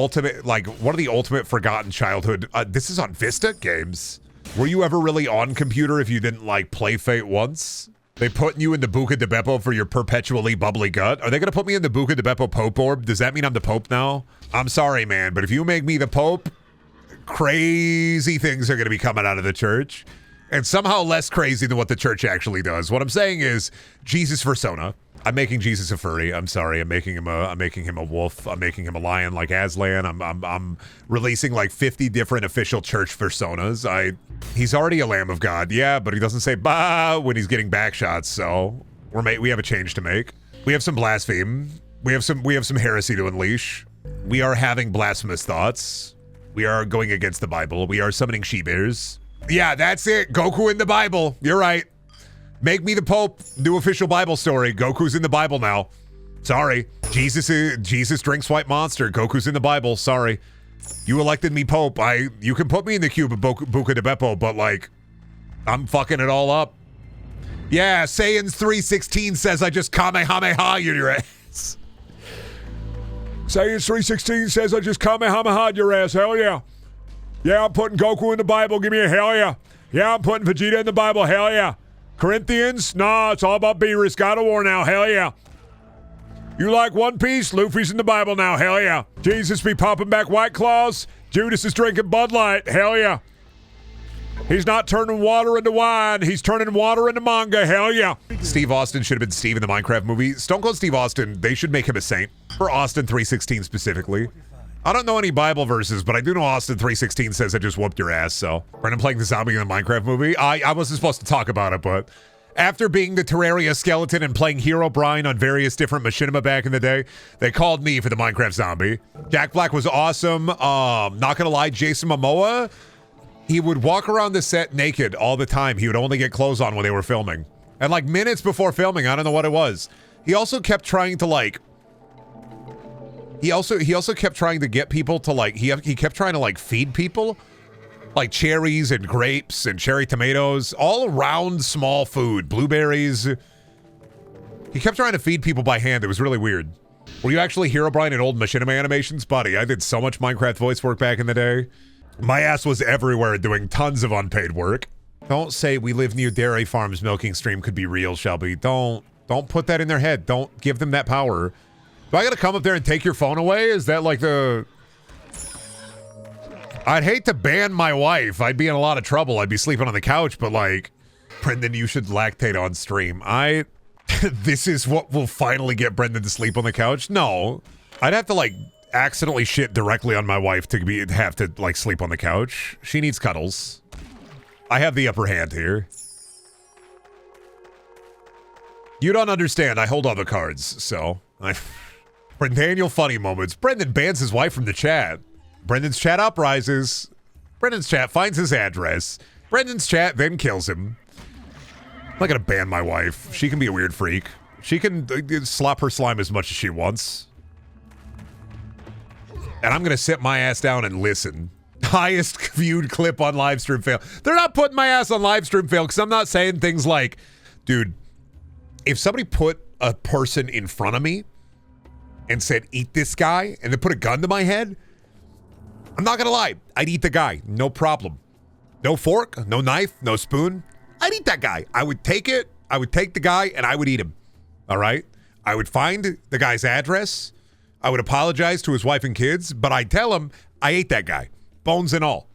ultimate forgotten childhood? This is on Vista games. Were you ever really on computer if you didn't like play Fate once? They putting you in the Buca de Beppo for your perpetually bubbly gut? Are they gonna put me in the Buca de Beppo Pope orb? Does that mean I'm the Pope now? I'm sorry, man, but if you make me the Pope, crazy things are gonna be coming out of the church. And somehow less crazy than what the church actually does. What I'm saying is Jesus persona. I'm making Jesus a furry. I'm sorry. I'm making him a wolf. I'm making him a lion like Aslan. I'm releasing like 50 different official church personas. He's already a lamb of God. Yeah, but he doesn't say bah when he's getting back shots. So we have a change to make. We have some blaspheme. We have some heresy to unleash. We are having blasphemous thoughts. We are going against the Bible. We are summoning she-bears. Yeah, that's it. Goku in the Bible. You're right. Make me the Pope. New official Bible story. Goku's in the Bible now. Sorry. Jesus drinks white monster. Goku's in the Bible. Sorry. You elected me Pope. You can put me in the cube of Buca de Beppo, but like, I'm fucking it all up. Yeah, Saiyans 3:16 says I just Kamehameha your ass. Saiyans 3:16 says I just Kamehameha your ass. Hell yeah. Yeah, I'm putting Goku in the Bible. Give me a hell yeah. Yeah, I'm putting Vegeta in the Bible. Hell yeah. Corinthians? Nah, it's all about Beerus. God of War now. Hell yeah. You like One Piece? Luffy's in the Bible now. Hell yeah. Jesus be popping back White Claws. Judas is drinking Bud Light. Hell yeah. He's not turning water into wine. He's turning water into manga. Hell yeah. Steve Austin should have been Steve in the Minecraft movie. Stone Cold Steve Austin, they should make him a saint. For Austin 3:16 specifically. I don't know any Bible verses, but I do know Austin 3:16 says I just whooped your ass, so. Brendan playing the zombie in the Minecraft movie. I wasn't supposed to talk about it, but after being the Terraria skeleton and playing Hero Brian on various different machinima back in the day, they called me for the Minecraft zombie. Jack Black was awesome. Not gonna lie, Jason Momoa, he would walk around the set naked all the time. He would only get clothes on when they were filming. And like minutes before filming, I don't know what it was. He also kept trying to like, he also kept trying to get people to like, he kept trying to like feed people like cherries and grapes and cherry tomatoes, all around small food, blueberries. He kept trying to feed people by hand. It was really weird. Were you actually Hero Brian in old machinima animations? Buddy, I did so much Minecraft voice work back in the day. My ass was everywhere doing tons of unpaid work. Don't say we live near dairy farms milking stream could be real, Shelby. Don't put that in their head. Don't give them that power. Do I gotta come up there and take your phone away? Is that like the... I'd hate to ban my wife. I'd be in a lot of trouble. I'd be sleeping on the couch, but like, Brendan, you should lactate on stream. This is what will finally get Brendan to sleep on the couch? No. I'd have to like accidentally shit directly on my wife to have to like sleep on the couch. She needs cuddles. I have the upper hand here. You don't understand. I hold all the cards, so... Brendaniel funny moments. Brendan bans his wife from the chat. Brendan's chat uprises. Brendan's chat finds his address. Brendan's chat then kills him. I'm not gonna ban my wife. She can be a weird freak. She can slop her slime as much as she wants. And I'm gonna sit my ass down and listen. Highest viewed clip on livestream fail. They're not putting my ass on livestream fail because I'm not saying things like, dude, if somebody put a person in front of me and said, eat this guy, and then put a gun to my head, I'm not going to lie. I'd eat the guy. No problem. No fork, no knife, no spoon. I'd eat that guy. I would take it. I would take the guy and I would eat him. All right? I would find the guy's address. I would apologize to his wife and kids, but I'd tell him I ate that guy. Bones and all.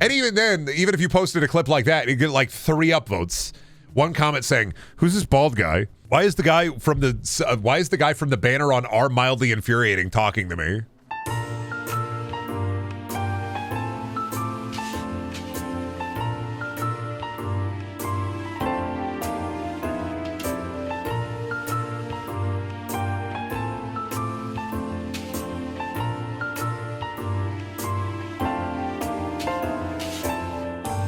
And even then, even if you posted a clip like that, you get like 3 upvotes. One comment saying, "Who's this bald guy? Why is the guy from the banner on R mildly infuriating talking to me?"